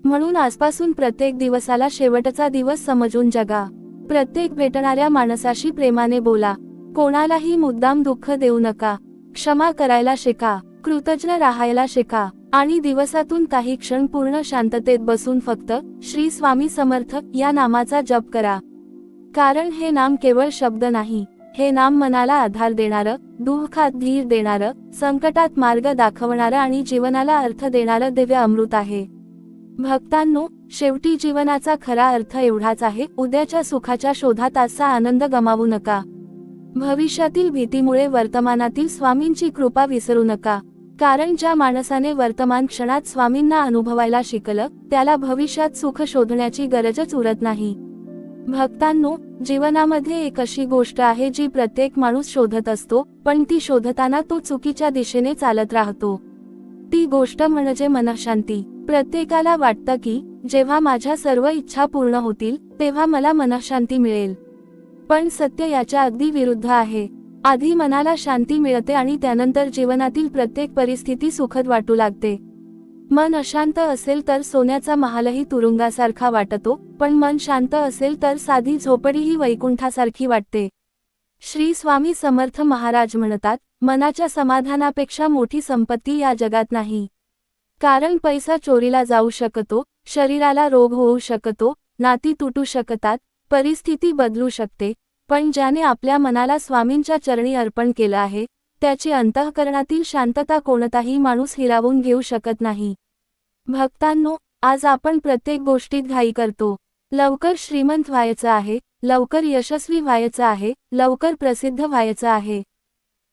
म्हणून आजपासून प्रत्येक दिवसाला शेवटचा दिवस समजून जगा. प्रत्येक भेटणाऱ्या माणसाशी प्रेमाने बोला, कोणालाही मुद्दाम दुःख देऊ नका, क्षमा करायला शिका, कृतज्ञ राहायला शिका आणि दिवसातून काही क्षण पूर्ण शांततेत बसून फक्त श्री स्वामी समर्थ या नामाचा जप करा. कारण हे नाम केवळ शब्द नाही, हे नाम मनाला आधार देणारं, दुःखात धीर देणारं, संकटात मार्ग दाखवणारं आणि जीवनाला अर्थ देणारं दिव्य अमृत आहे. भक्तांनो, शेवटी जीवनाचा खरा अर्थ एवढाच आहे, उद्याच्या सुखाच्या शोधात आजचा आनंद गमावू नका. भविष्यातील भीतीमुळे वर्तमानातील स्वामींची कृपा विसरू नका. कारण ज्या माणसाने वर्तमान क्षणात स्वामींना अनुभवायला शिकलं, त्याला भविष्यात सुख शोधण्याची गरजच उरत नाही. भक्तांनो, जीवनामध्ये एक अशी गोष्ट आहे जी प्रत्येक माणूस शोधत असतो, पण ती शोधताना तो चुकीच्या दिशेने चालत राहतो. ती गोष्ट म्हणजे मनःशांती. प्रत्येकाला वाटतं की जेव्हा माझ्या सर्व इच्छा पूर्ण होतील तेव्हा मला मनःशांती मिळेल, पण सत्य याच्या अगदी विरुद्ध आहे. आधी मनाला शांती मिळते आणि त्यानंतर जीवनातील प्रत्येक परिस्थिती सुखद वाटू लागते. मन अशांत असेल तर सोन्याचा महालही तुरुंगासारखा वाटतो, पण मन शांत असेल तर साधी झोपडीही वैकुंठासारखी वाटते. श्री स्वामी समर्थ महाराज म्हणतात, मनाच्या समाधानापेक्षा मोठी संपत्ती या जगात नाही. कारण पैसा चोरीला जाऊ शकतो, शरीराला रोग होऊ शकतो, नाती तुटू शकतात, परिस्थिती बदलू शकते, पण ज्याने आपल्या मनाला स्वामींच्या चरणी अर्पण केलं आहे, त्याची अंतःकरणातील शांतता कोणताही माणूस हिरावून घेऊ शकत नाही. भक्तांनो, आज आपण प्रत्येक गोष्टीत घाई करतो. लवकर श्रीमंत व्हायचं आहे, लवकर यशस्वी व्हायचं आहे, लवकर प्रसिद्ध व्हायचं आहे.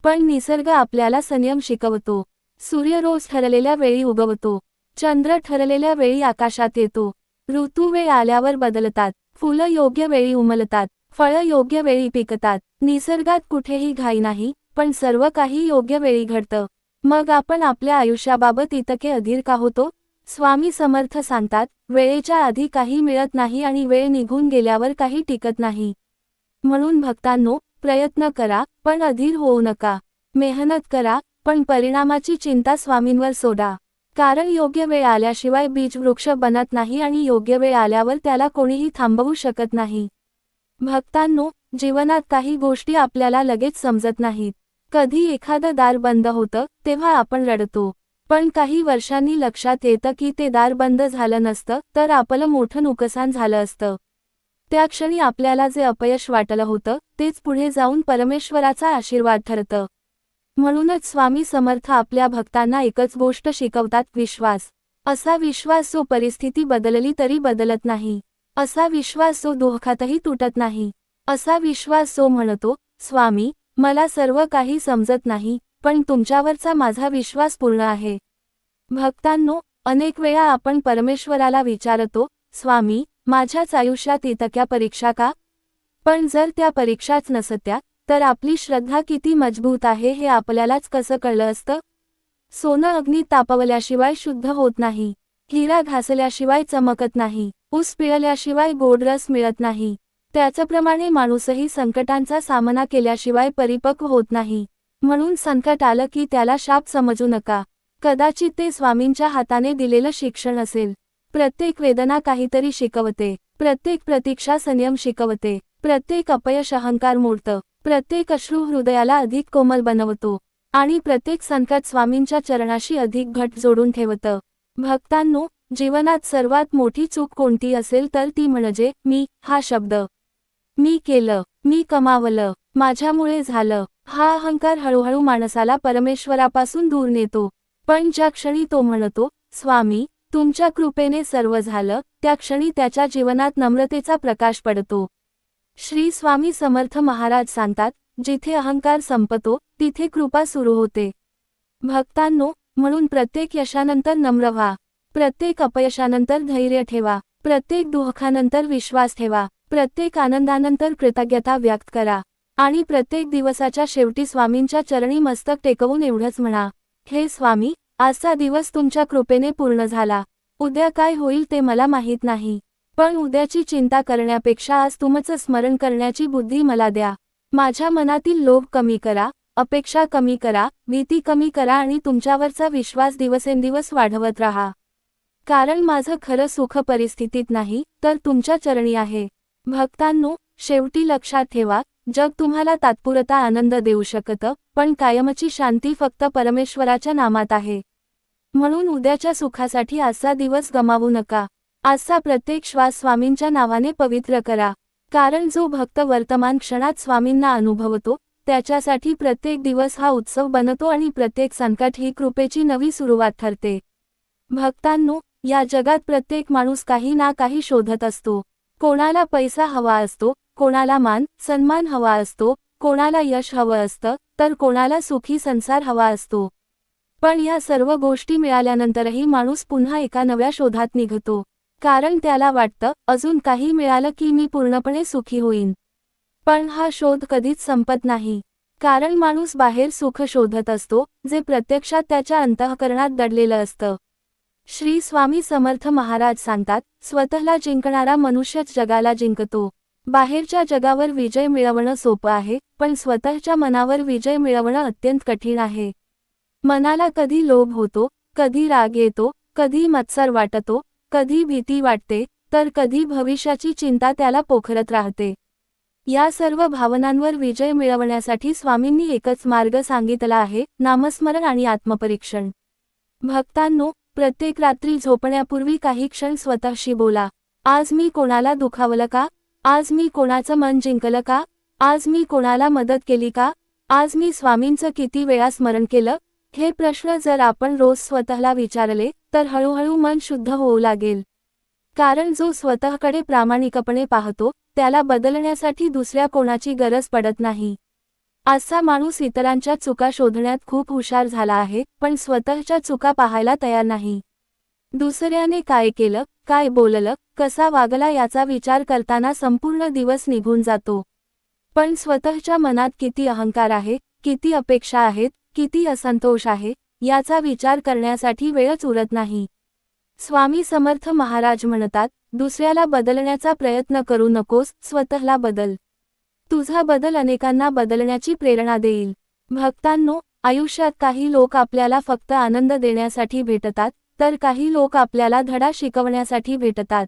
पण निसर्ग आपल्याला संयम शिकवतो. सूर्य रोज ठरलेल्या वेळी उगवतो, चंद्र ठरलेल्या वेळी आकाशात येतो, ऋतू वेळ आल्यावर बदलतात, फुलं योग्य वेळी उमलतात, फळं योग्य वेळी पिकतात. निसर्गात कुठेही घाई नाही, पण सर्व काही योग्य वेळी घडतं. मग आपण आपल्या आयुष्याबाबत इतके अधीर का होतो? स्वामी समर्थ सांगतात, वेळेच्या आधी काही मिळत नाही आणि वेळ निघून गेल्यावर काही टिकत नाही. म्हणून भक्तांनो, प्रयत्न करा पण अधीर होऊ नका. मेहनत करा पण परिणामाची चिंता स्वामींवर सोडा. कारण योग्य वेळ आल्याशिवाय बीज वृक्ष बनत नाही आणि योग्य वेळ आल्यावर त्याला कोणीही थांबवू शकत नाही. भक्तांनो, जीवनात काही गोष्टी आपल्याला लगेच समजत नाहीत. कधी एखादं दार बंद होतं तेव्हा आपण रडतो, पण काही वर्षांनी लक्षात येतं की ते दार बंद झालं नसतं तर आपलं मोठं नुकसान झालं असतं. त्या क्षणी आपल्याला जे अपयश वाटलं होतं तेच पुढे जाऊन परमेश्वराचा आशीर्वाद ठरतं. म्हणूनच स्वामी समर्थ आपल्या भक्तांना एकच गोष्ट शिकवतात, विश्वास. असा विश्वास जो परिस्थिती बदलली तरी बदलत नाही. असा विश्वास जो दुःखातही तुटत नाही. असा विश्वास जो म्हणतो, स्वामी, मला सर्व काही समजत नाही, पण तुमच्यावरचा माझा विश्वास पूर्ण आहे. भक्तांनो, अनेक वेळा आपण परमेश्वराला विचारतो, स्वामी, माझ्याच आयुष्यात इतक्या परीक्षा का? पण जर त्या परीक्षाच नसत्या तर आपली श्रद्धा किती मजबूत आहे हे आपल्यालाच कसं कळलं असतं? सोनं अग्नीत तापवल्याशिवाय शुद्ध होत नाही, हिरा घासल्याशिवाय चमकत नाही, ऊस पिळल्याशिवाय गोड रस मिळत नाही. त्याचप्रमाणे माणूसही संकटांचा सामना केल्याशिवाय परिपक्व होत नाही. म्हणून संकट आलं की त्याला शाप समजू नका. कदाचित ते स्वामींच्या हाताने दिलेलं शिक्षण असेल. प्रत्येक वेदना काहीतरी शिकवते, प्रत्येक प्रतीक्षा संयम शिकवते, प्रत्येक अपयश अहंकार मोडतं, प्रत्येक अश्रू हृदयाला अधिक कोमल बनवतो आणि प्रत्येक संकट स्वामींच्या चरणाशी अधिक घट जोडून ठेवतं. भक्तांनो, जीवनात सर्वात मोठी चूक कोणती असेल तर ती म्हणजे मी हा शब्द. मी केलं, मी कमावलं, माझ्यामुळे झालं, हा अहंकार हळूहळू माणसाला परमेश्वरापासून दूर नेतो. पण ज्या क्षणी तो म्हणतो, स्वामी, तुमच्या कृपेने सर्व झालं, त्या क्षणी त्याच्या जीवनात नम्रतेचा प्रकाश पडतो. श्री स्वामी समर्थ महाराज सांगतात, जिथे अहंकार संपतो, तिथे कृपा सुरू होते. भक्तांनो, म्हणून प्रत्येक यशानंतर नम्र व्हा. प्रत्येक अपयशानंतर धैर्य ठेवा. प्रत्येक दुःखानंतर विश्वास ठेवा. प्रत्येक आनंदानंतर कृतज्ञता व्यक्त करा. आणि प्रत्येक दिवसाच्या शेवटी स्वामींच्या चरणी मस्तक टेकवून एवढंच म्हणा, हे स्वामी, आजचा दिवस तुमच्या कृपेने पूर्ण झाला. उद्या काय होईल ते मला माहीत नाही. पण उद्याची चिंता करण्यापेक्षा आज तुमचं स्मरण करण्याची बुद्धी मला द्या. माझ्या मनातील लोभ कमी करा, अपेक्षा कमी करा, भीती कमी करा आणि तुमच्यावरचा विश्वास दिवसेंदिवस वाढवत राहा. कारण माझं खरं सुख परिस्थितीत नाही, तर तुमच्या चरणी आहे. भक्तांनो, शेवटी लक्षात ठेवा, जग तुम्हाला तात्पुरता आनंद देऊ शकतं, पण कायमची शांती फक्त परमेश्वराच्या नामात आहे. म्हणून उद्याच्या सुखासाठी आजचा दिवस गमावू नका. आजचा प्रत्येक श्वास स्वामींच्या नावाने पवित्र करा. कारण जो भक्त वर्तमान क्षणात स्वामींना अनुभवतो, त्याच्यासाठी प्रत्येक दिवस हा उत्सव बनतो आणि प्रत्येक संकट ही कृपेची नवी सुरुवात ठरते. भक्तांनो, या जगात प्रत्येक माणूस काही ना काही शोधत असतो. कोणाला पैसा हवा असतो, कोणाला मान सन्मान हवा असतो, कोणाला यश हवं असतं, तर कोणाला सुखी संसार हवा असतो. पण या सर्व गोष्टी मिळाल्यानंतरही माणूस पुन्हा एका नव्या शोधात निघतो. कारण त्याला वाटतं, अजून काही मिळालं की मी पूर्णपणे सुखी होईन. पण हा शोध कधीच संपत नाही. कारण माणूस बाहेर सुख शोधत असतो, जे प्रत्यक्षात त्याच्या अंतःकरणात दडलेलं असतं. श्री स्वामी समर्थ महाराज सांगतात, स्वतःला जिंकणारा मनुष्यच जगाला जिंकतो. बाहेरच्या जगावर विजय मिळवणं सोपं आहे, पण स्वतःच्या मनावर विजय मिळवणं अत्यंत कठीण आहे. मनाला कधी लोभ होतो, कधी राग येतो, कधी मत्सर वाटतो, कधी भीती वाटते, तर कधी भविष्याची चिंता त्याला पोखरत राहते. या सर्व भावनांवर विजय मिळवण्यासाठी स्वामींनी एकच मार्ग सांगितला आहे, नामस्मरण आणि आत्मपरीक्षण. भक्तांनो, प्रत्येक रात्री झोपण्यापूर्वी काही क्षण स्वतःशी बोला. आज मी कोणाला दुखावलं का? आज मी कोणाचं मन जिंकलं का? आज मी कोणाला मदत केली का? आज मी स्वामींचं किती वेळा स्मरण केलं? हे प्रश्न जर आपण रोज स्वतःला विचारले, तर हळूहळू मन शुद्ध होऊ लागेल. कारण जो स्वतःकडे प्रामाणिकपणे पाहतो, त्याला बदलण्यासाठी दुसऱ्या कोणाची गरज पडत नाही. आजचा माणूस इतरांच्या चुका शोधण्यात खूप हुशार झाला आहे, पण स्वतःच्या चुका पाहायला तयार नाही. दुसऱ्याने काय केलं, काय बोललं, कसा वागला याचा विचार करताना संपूर्ण दिवस निघून जातो. पण स्वतःच्या मनात किती अहंकार आहे, किती अपेक्षा आहेत, किती असंतोष आहे, याचा विचार करण्यासाठी वेळच उरत नाही. स्वामी समर्थ महाराज म्हणतात, दुसऱ्याला बदलण्याचा प्रयत्न करू नकोस, स्वतःला बदल. तुझा बदल अनेकांना बदलण्याची प्रेरणा देईल. भक्तांनो, आयुष्यात काही लोक आपल्याला फक्त आनंद देण्यासाठी भेटतात, तर काही लोक आपल्याला धडा शिकवण्यासाठी भेटतात.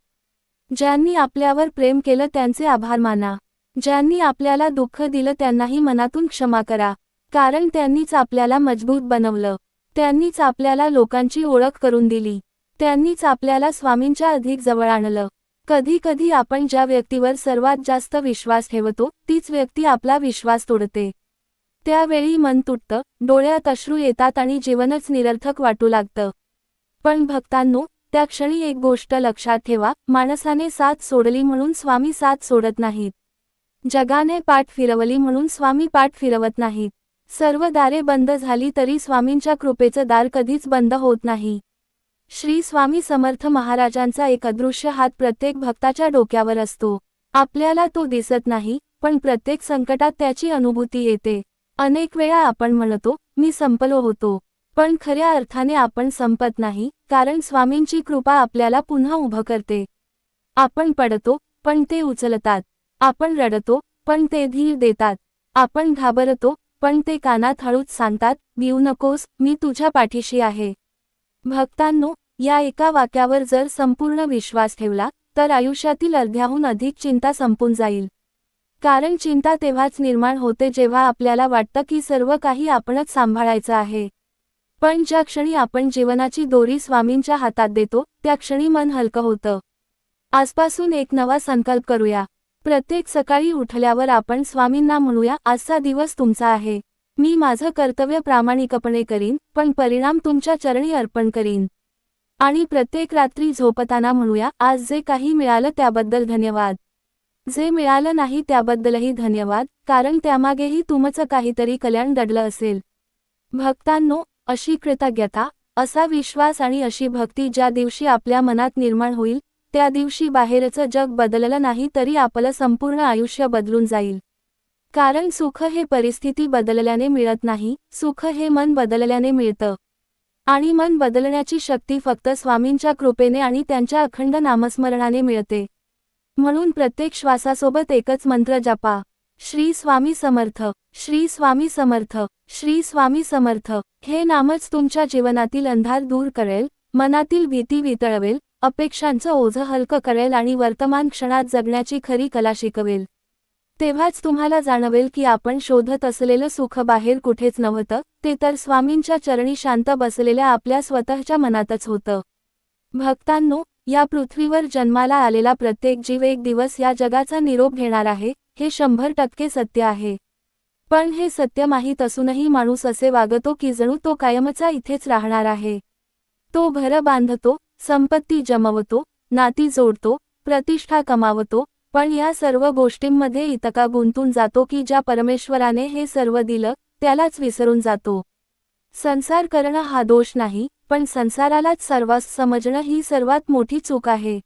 ज्यांनी आपल्यावर प्रेम केलं त्यांचे आभार माना. ज्यांनी आपल्याला दुःख दिलं त्यांनाही मनातून क्षमा करा. कारण त्यांनीच आपल्याला मजबूत बनवलं. त्यांनीच आपल्याला लोकांची ओळख करून दिली. त्यांनीच आपल्याला स्वामींच्या अधिक जवळ आणलं. कधी कधी आपण ज्या व्यक्तीवर सर्वात जास्त विश्वास ठेवतो, तीच व्यक्ती आपला विश्वास तोडते. त्यावेळी मन तुटतं, डोळ्यात अश्रू येतात आणि जीवनच निरर्थक वाटू लागतं. पण भक्तांनो, त्या क्षणी एक गोष्ट लक्षात ठेवा, माणसाने साथ सोडली म्हणून स्वामी साथ सोडत नाहीत. जगाने पाठ फिरवली म्हणून स्वामी पाठ फिरवत नाहीत. सर्व दारे बंद झाली तरी स्वामींच्या कृपेचं दार कधीच बंद होत नाही. श्री स्वामी समर्थ महाराजांचा एक अदृश्य हात प्रत्येक भक्ताच्या डोक्यावर असतो. आपल्याला तो दिसत नाही, पण प्रत्येक संकटात त्याची अनुभूती येते. अनेक वेळा आपण म्हणतो, मी संपलो होतो. पण खऱ्या अर्थाने आपण संपत नाही, कारण स्वामींची कृपा आपल्याला पुन्हा उभं करते. आपण पडतो, पण ते उचलतात. आपण रडतो, पण ते धीर देतात. आपण घाबरतो, पण ते कानात हळूच सांगतात, भिऊ नकोस, मी तुझ्या पाठीशी आहे. भक्तांनो, या एका वाक्यावर जर संपूर्ण विश्वास ठेवला, तर आयुष्यातील अर्ध्याहून अधिक चिंता संपून जाईल. कारण चिंता तेव्हाच निर्माण होते जेव्हा आपल्याला वाटतं की सर्व काही आपणच सांभाळायचं आहे. पण ज्या क्षणी आपण जीवनाची दोरी स्वामींच्या हातात देतो त्या क्षणी मन हलकं होतं. आजपासून एक नवा संकल्प करूया. प्रत्येक सकाळी उठल्यावर आपण स्वामींना म्हणूया, आजचा दिवस तुमचा आहे. मी माझं कर्तव्य प्रामाणिकपणे करीन, पण परिणाम तुमच्या चरणी अर्पण करीन. आणि प्रत्येक रात्री झोपताना म्हणूया, आज जे काही मिळालं त्याबद्दल धन्यवाद. जे मिळालं नाही त्याबद्दलही धन्यवाद, कारण त्यामागेही तुमचं काहीतरी कल्याण दडलं असेल. भक्तांनो, अशी कृतज्ञता, असा विश्वास आणि अशी भक्ती ज्या दिवशी आपल्या मनात निर्माण होईल, त्या दिवशी बाहेरचं जग बदललं नाही तरी आपलं संपूर्ण आयुष्य बदलून जाईल. कारण सुख हे परिस्थिती बदलल्याने मिळत नाही, सुख हे मन बदलल्याने मिळतं. आणि मन बदलण्याची शक्ती फक्त स्वामींच्या कृपेने आणि त्यांच्या अखंड नामस्मरणाने मिळते. म्हणून प्रत्येक श्वासासोबत एकच मंत्र जपा, श्री स्वामी समर्थ, श्री स्वामी समर्थ, श्री स्वामी समर्थ. हे नामच तुमच्या जीवनातील अंधार दूर करेल, मनातील भीती वितळवेल, अपेक्षांचं ओझं हलकं करेल आणि वर्तमान क्षणात जगण्याची खरी कला शिकवेल. तेव्हाच तुम्हाला जाणवेल की आपण शोधत असलेलं सुख बाहेर कुठेच नव्हतं, ते तर स्वामींच्या चरणी शांत बसलेल्या आपल्या स्वतःच्या मनातच होतं. भक्तांनो, या पृथ्वीवर जन्माला आलेला प्रत्येक जीव एक दिवस या जगाचा निरोप घेणार आहे, हे 100% सत्य आहे. पण हे सत्य माहीत असूनही माणूस असे वागतो की जणू तो कायमचा इथेच राहणार आहे. तो घरं बांधतो, संपत्ती जमवतो, नाती जोडतो, प्रतिष्ठा कमावतो, पण या सर्व गोष्टींमध्ये इतका गुंतून जातो की ज्या परमेश्वराने हे सर्व दिलं त्यालाच विसरून जातो. संसार करणं हा दोष नाही, पण संसारालाच सर्वस्व समजणं ही सर्वात मोठी चूक आहे.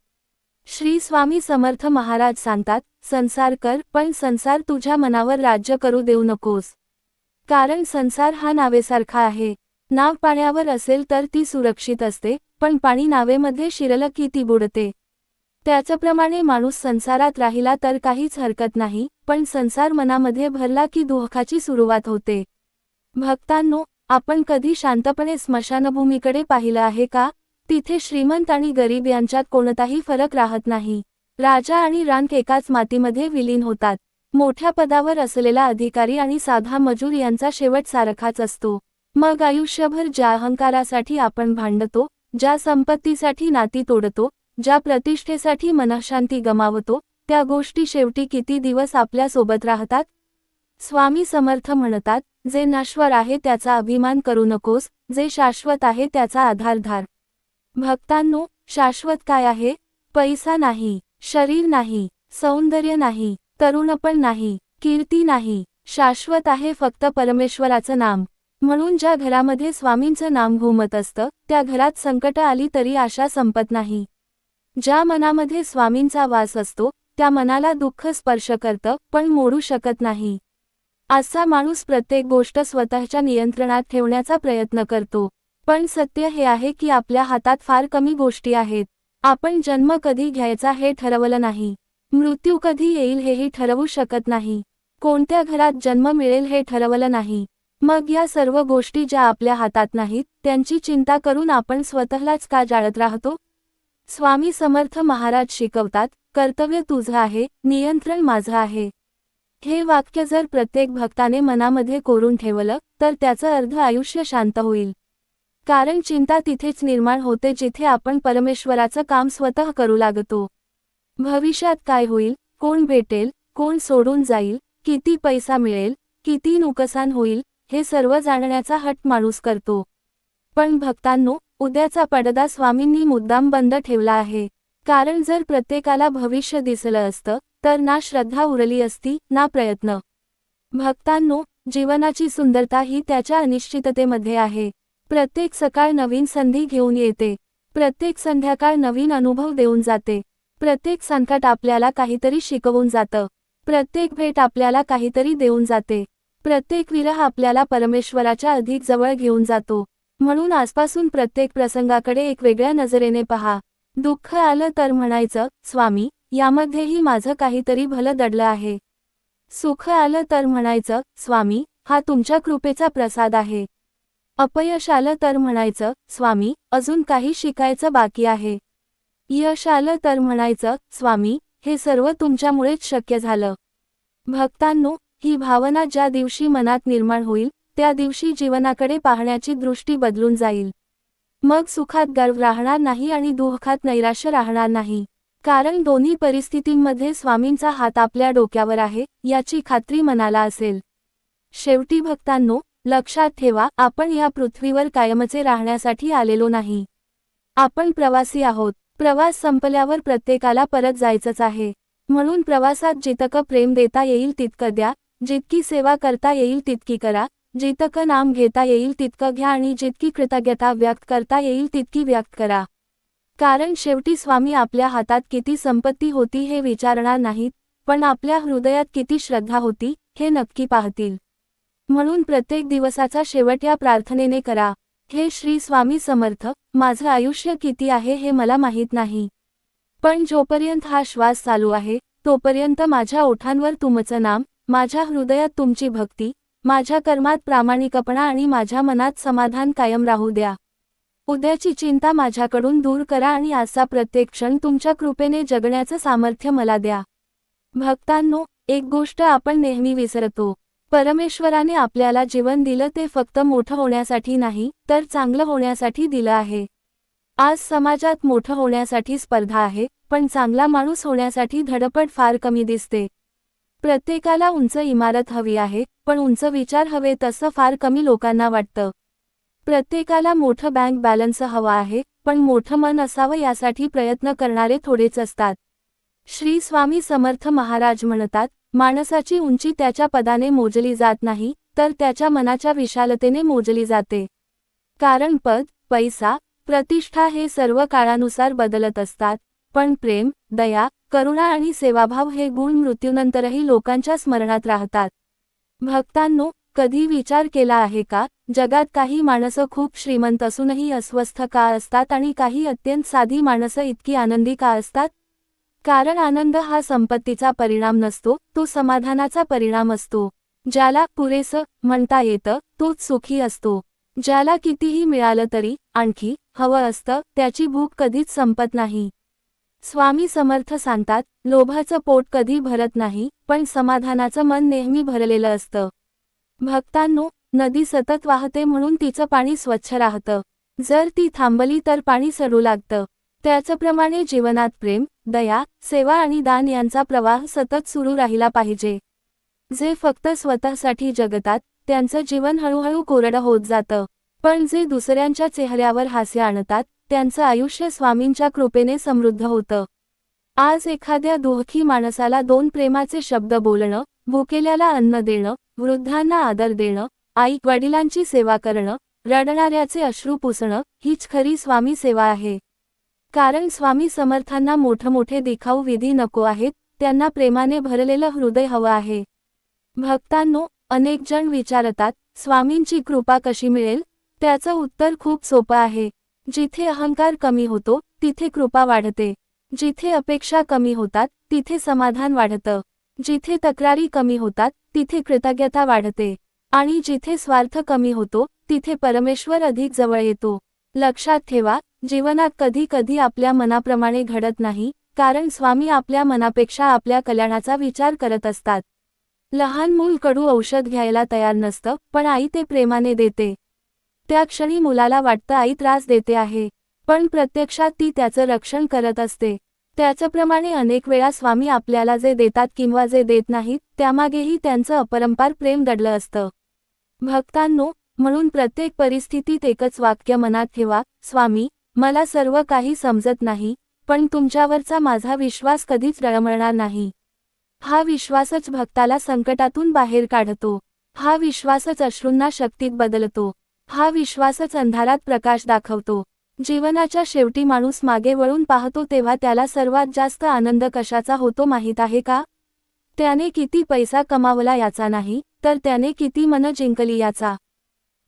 श्री स्वामी समर्थ महाराज सांगतात, संसार कर, पण संसार तुझ्या मनावर राज्य करू देऊ नकोस. कारण संसार हा नावेसारखा आहे. नाव पाण्यावर असेल तर ती सुरक्षित असते, पण पाणी नावेमध्ये शिरलं की ती बुडते. त्याचप्रमाणे माणूस संसारात राहिला तर काहीच हरकत नाही, पण संसार मनामध्ये भरला की दुःखाची सुरुवात होते. भक्तांनो, आपण कधी शांतपणे स्मशानभूमीकडे पाहिलं आहे का? तिथे श्रीमंत आणि गरीब यांच्यात कोणताही फरक राहत नाही. राजा आणि रांक एकाच मातीमध्ये विलीन होतात. मोठ्या पदावर असलेला अधिकारी आणि साधा मजूर यांचा शेवट सारखाच असतो. मग आयुष्यभर ज्या अहंकारासाठी आपण भांडतो, ज्या संपत्तीसाठी नाती तोडतो, ज्या प्रतिष्ठेसाठी मनःशांती गमावतो, त्या गोष्टी शेवटी किती दिवस आपल्या सोबत राहतात? स्वामी समर्थ म्हणतात, जे नश्वर आहे त्याचा अभिमान करू नकोस, जे शाश्वत आहे त्याचा आधार धार. भक्तांनो, शाश्वत काय आहे? पैसा नाही, शरीर नाही, सौंदर्य नाही, तरुणपण नाही, कीर्ती नाही. शाश्वत आहे फक्त परमेश्वराचं नाम. म्हणून ज्या घरामध्ये स्वामींचं नाम घुमत असतं, त्या घरात संकट आली तरी आशा संपत नाही. ज्या मनामध्ये स्वामींचा वास असतो, त्या मनाला दुःख स्पर्श करतं, पण मोडू शकत नाही. असा माणूस प्रत्येक गोष्ट स्वतःच्या नियंत्रणात ठेवण्याचा प्रयत्न करतो. पण सत्य हे आहे की आपल्या हातात फार कमी गोष्टी आहेत. आपण जन्म कधी घ्यायचा हे ठरवलं नाही. मृत्यू कधी येईल हेही ठरवू शकत नाही. कोणत्या घरात जन्म मिळेल हे ठरवलं नाही. मग या सर्व गोष्टी ज्या आपल्या हातात नाहीत, त्यांची चिंता करून आपण स्वतःलाच का जाळत राहतो? स्वामी समर्थ महाराज शिकवतात, कर्तव्य तुझं आहे, नियंत्रण माझं आहे. हे वाक्य जर प्रत्येक भक्ताने मनामध्ये कोरून ठेवलं, तर त्याचं अर्ध आयुष्य शांत होईल. कारण चिंता तिथेच निर्माण होते जिथे आपण परमेश्वराचं काम स्वतः करू लागतो. भविष्यात काय होईल, कोण भेटेल, कोण सोडून जाईल, किती पैसा मिळेल, किती नुकसान होईल, हे सर्व जाणण्याचा हट माणूस करतो. पण भक्तांनो, उद्याचा पडदा स्वामींनी मुद्दाम बंद ठेवला आहे. कारण जर प्रत्येकाला भविष्य दिसलं असतं, तर ना श्रद्धा उरली असती, ना प्रयत्न. भक्तांनो, जीवनाची सुंदरता ही त्याच्या अनिश्चिततेमध्ये आहे. प्रत्येक सकाळ नवीन संधी घेऊन येते. प्रत्येक संध्याकाळ नवीन अनुभव देऊन जाते. प्रत्येक संकट आपल्याला काहीतरी शिकवून जातं. प्रत्येक भेट आपल्याला काहीतरी देऊन जाते. प्रत्येक विरह आपल्याला परमेश्वराच्या अधिक जवळ घेऊन जातो. म्हणून आजपासून प्रत्येक प्रसंगाकडे एक वेगळ्या नजरेने पहा. दुःख आलं तर म्हणायचं, स्वामी, यामध्येही माझं काहीतरी भलं दडलं आहे. सुख आलं तर म्हणायचं, स्वामी, हा तुमच्या कृपेचा प्रसाद आहे. अपयश आलं तर म्हणायचं, स्वामी, अजून काही शिकायचं बाकी आहे. यश आलं तर म्हणायचं, स्वामी, हे सर्व तुमच्यामुळेच शक्य झालं. भक्तांनो, ही भावना ज्या दिवशी मनात निर्माण होईल, त्या दिवशी जीवनाकडे पाहण्याची दृष्टी बदलून जाईल. मग सुखात गर्व राहणार नाही आणि दुःखात नैराश्य राहणार नाही. कारण दोन्ही परिस्थितींमध्ये स्वामींचा हात आपल्या डोक्यावर आहे याची खात्री मनाला असेल. शेवटी भक्तांनो, लक्षात ठेवा, आपण या पृथ्वीवर कायमचे राहण्यासाठी आलेलो नाही. आपण प्रवासी आहोत. प्रवास संपल्यावर प्रत्येकाला परत जायचंच आहे. म्हणून प्रवासात जितकं प्रेम देता येईल तितकं द्या, जितकी सेवा करता येईल तितकी करा, जितकं नाम घेता येईल तितकं घ्या आणि जितकी कृतज्ञता व्यक्त करता येईल तितकी व्यक्त करा. कारण शेवटी स्वामी आपल्या हातात किती संपत्ती होती हे विचारणार नाहीत, पण आपल्या हृदयात किती श्रद्धा होती हे नक्की पाहतील. म्हणून प्रत्येक दिवसाचा शेवट या प्रार्थनेने करा, हे श्री स्वामी समर्थ, माझं आयुष्य किती आहे हे मला माहीत नाही, पण जोपर्यंत हा श्वास चालू आहे तोपर्यंत माझ्या ओठांवर तुमचं नाम, माझ्या हृदयात तुमची भक्ती, माझ्या कर्मात प्रामाणिकपणा आणि माझ्या मनात समाधान कायम राहू द्या. उद्याची चिंता माझ्याकडून दूर करा आणि आजचा प्रत्येक क्षण तुमच्या कृपेने जगण्याचं सामर्थ्य मला द्या. भक्तांनो, एक गोष्ट आपण नेहमी विसरतो. परमेश्वराने आपल्याला जीवन दिलं ते फक्त मोठं होण्यासाठी नाही, तर चांगलं होण्यासाठी दिलं आहे. आज समाजात मोठं होण्यासाठी स्पर्धा आहे, पण चांगला माणूस होण्यासाठी धडपड फार कमी दिसते. प्रत्येकाला उंच इमारत हवी आहे, पण उंच विचार हवे तसं फार कमी लोकांना वाटतं. प्रत्येकाला मोठं बँक बॅलन्स हवा आहे, पण मोठं मन असावं यासाठी प्रयत्न करणारे थोडेच असतात. श्री स्वामी समर्थ महाराज म्हणतात, माणसाची उंची त्याच्या पदाने मोजली जात नाही, तर त्याच्या मनाच्या विशालतेने मोजली जाते. कारण पद, पैसा, प्रतिष्ठा हे सर्व काळानुसार बदलत असतात, पण प्रेम, दया, करुणा आणि सेवाभाव हे गुण मृत्यूनंतरही लोकांच्या स्मरणात राहतात. भक्तांनो, कधी विचार केला आहे का, जगात काही माणसं खूप श्रीमंत असूनही अस्वस्थ का असतात आणि काही अत्यंत साधी माणसं इतकी आनंदी का असतात? कारण आनंद हा संपत्तीचा परिणाम नसतो, तो समाधानाचा परिणाम असतो. ज्याला पुरेसं म्हणता येतं तोच सुखी असतो. ज्याला कितीही मिळालं तरी आणखी हवं असतं, त्याची भूक कधीच संपत नाही. स्वामी समर्थ सांगतात, लोभाचं पोट कधी भरत नाही, पण समाधानाचं मन नेहमी भरलेलं असतं. भक्तांनो, नदी सतत वाहते म्हणून तिचं पाणी स्वच्छ राहतं. जर ती थांबली तर पाणी सडू लागतं. त्याचप्रमाणे जीवनात प्रेम, दया, सेवा आणि दान यांचा प्रवाह सतत सुरू राहिला पाहिजे. जे फक्त स्वतःसाठी जगतात त्यांचं जीवन हळूहळू कोरडं होत जातं, पण जे दुसऱ्यांच्या चेहऱ्यावर हास्य आणतात त्यांचं आयुष्य स्वामींच्या कृपेने समृद्ध होतं. आज एखाद्या दुःखी माणसाला 2 प्रेमाचे शब्द बोलणं, भुकेल्याला अन्न देणं, वृद्धांना आदर देणं, आई वडिलांची सेवा करणं, रडणाऱ्याचे अश्रू पुसणं, हीच खरी स्वामी सेवा आहे. कारण स्वामी समर्थांना मोठमोठे दिखाऊ विधी नको आहेत, त्यांना प्रेमाने भरलेलं हृदय हवं आहे. भक्तांनो, अनेक जण विचारतात, स्वामींची कृपा कशी मिळेल? त्याचं उत्तर खूप सोपं आहे. जिथे अहंकार कमी होतो तिथे कृपा वाढते. जिथे अपेक्षा कमी होतात तिथे समाधान वाढतं. जिथे तक्रारी कमी होतात तिथे कृतज्ञता वाढते. आणि जिथे स्वार्थ कमी होतो तिथे परमेश्वर अधिक जवळ येतो. लक्षात ठेवा, जीवनात कधी कधी आपल्या मनाप्रमाणे घडत नाही, कारण स्वामी आपल्या मनापेक्षा आपल्या कल्याणाचा विचार करत असतात. लहान मूल कडू औषध घ्यायला तयार नसतं, पण आई ते प्रेमाने देते. त्या क्षणी मुलाला वाटतं आई त्रास देते आहे, पण प्रत्यक्षात ती त्याचं रक्षण करत असते. त्याचप्रमाणे अनेक वेळा स्वामी आपल्याला जे देतात किंवा जे देत नाहीत त्यामागेही त्यांचं अपरंपार प्रेम दडलं असतं. भक्तांनो, म्हणून प्रत्येक परिस्थितीत एकच वाक्य मनात ठेवा, स्वामी, मला सर्व काही समजत नाही, पण तुमच्यावरचा माझा विश्वास कधीच डळमळणार नाही. हा विश्वासच भक्ताला संकटातून बाहेर काढतो. हा विश्वासच अश्रूंना शक्तीत बदलतो. हा विश्वासच अंधारात प्रकाश दाखवतो. जीवनाच्या शेवटी माणूस मागे वळून पाहतो तेव्हा त्याला सर्वात जास्त आनंद कशाचा होतो माहीत आहे का? त्याने किती पैसा कमावला याचा नाही, तर त्याने किती मनं जिंकली याचा,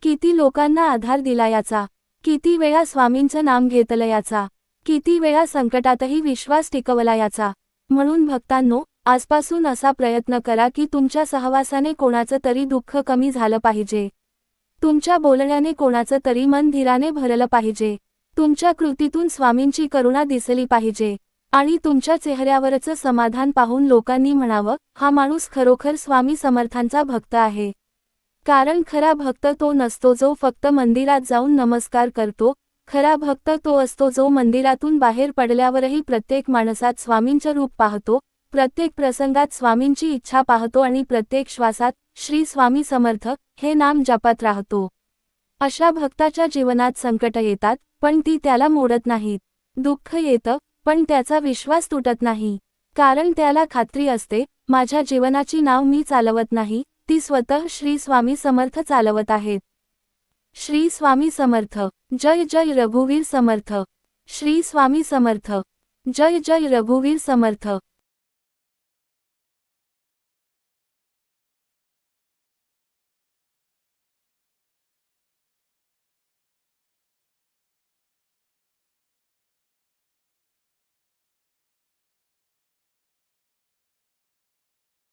किती लोकांना आधार दिला याचा, किती वेळा स्वामींचं नाम घेतलं याचा, किती वेळा संकटातही विश्वास टिकवला याचा. म्हणून भक्तांनो, आजपासून असा प्रयत्न करा की तुमच्या सहवासाने कोणाचं तरी दुःख कमी झालं पाहिजे. तुमच्या बोलण्याने कोणाचं तरी मन धीराने भरलं पाहिजे. तुमच्या कृतीतून स्वामींची करुणा दिसली पाहिजे. आणि तुमच्या चेहऱ्यावरचं समाधान पाहून लोकांनी म्हणावं, हा माणूस खरोखर स्वामी समर्थांचा भक्त आहे. कारण खरा भक्त तो नसतो जो फक्त मंदिरात जाऊन नमस्कार करतो, खरा भक्त तो असतो जो मंदिरातून बाहेर पडल्यावरही प्रत्येक माणसात स्वामींचं रूप पाहतो, प्रत्येक प्रसंगात स्वामींची इच्छा पाहतो आणि प्रत्येक श्वासात श्री स्वामी समर्थ हे नाम जपत राहतो. अशा भक्ताच्या जीवनात संकट येतात, पण ती त्याला मोडत नाहीत. दुःख येतं, पण त्याचा विश्वास तुटत नाही. कारण त्याला खात्री असते, माझ्या जीवनाची नाव मी चालवत नाही, ती स्वतः श्री स्वामी समर्थ चालवत आहेत. श्री स्वामी समर्थ. जय जय रघुवीर समर्थ. श्री स्वामी समर्थ. जय जय रघुवीर समर्थ.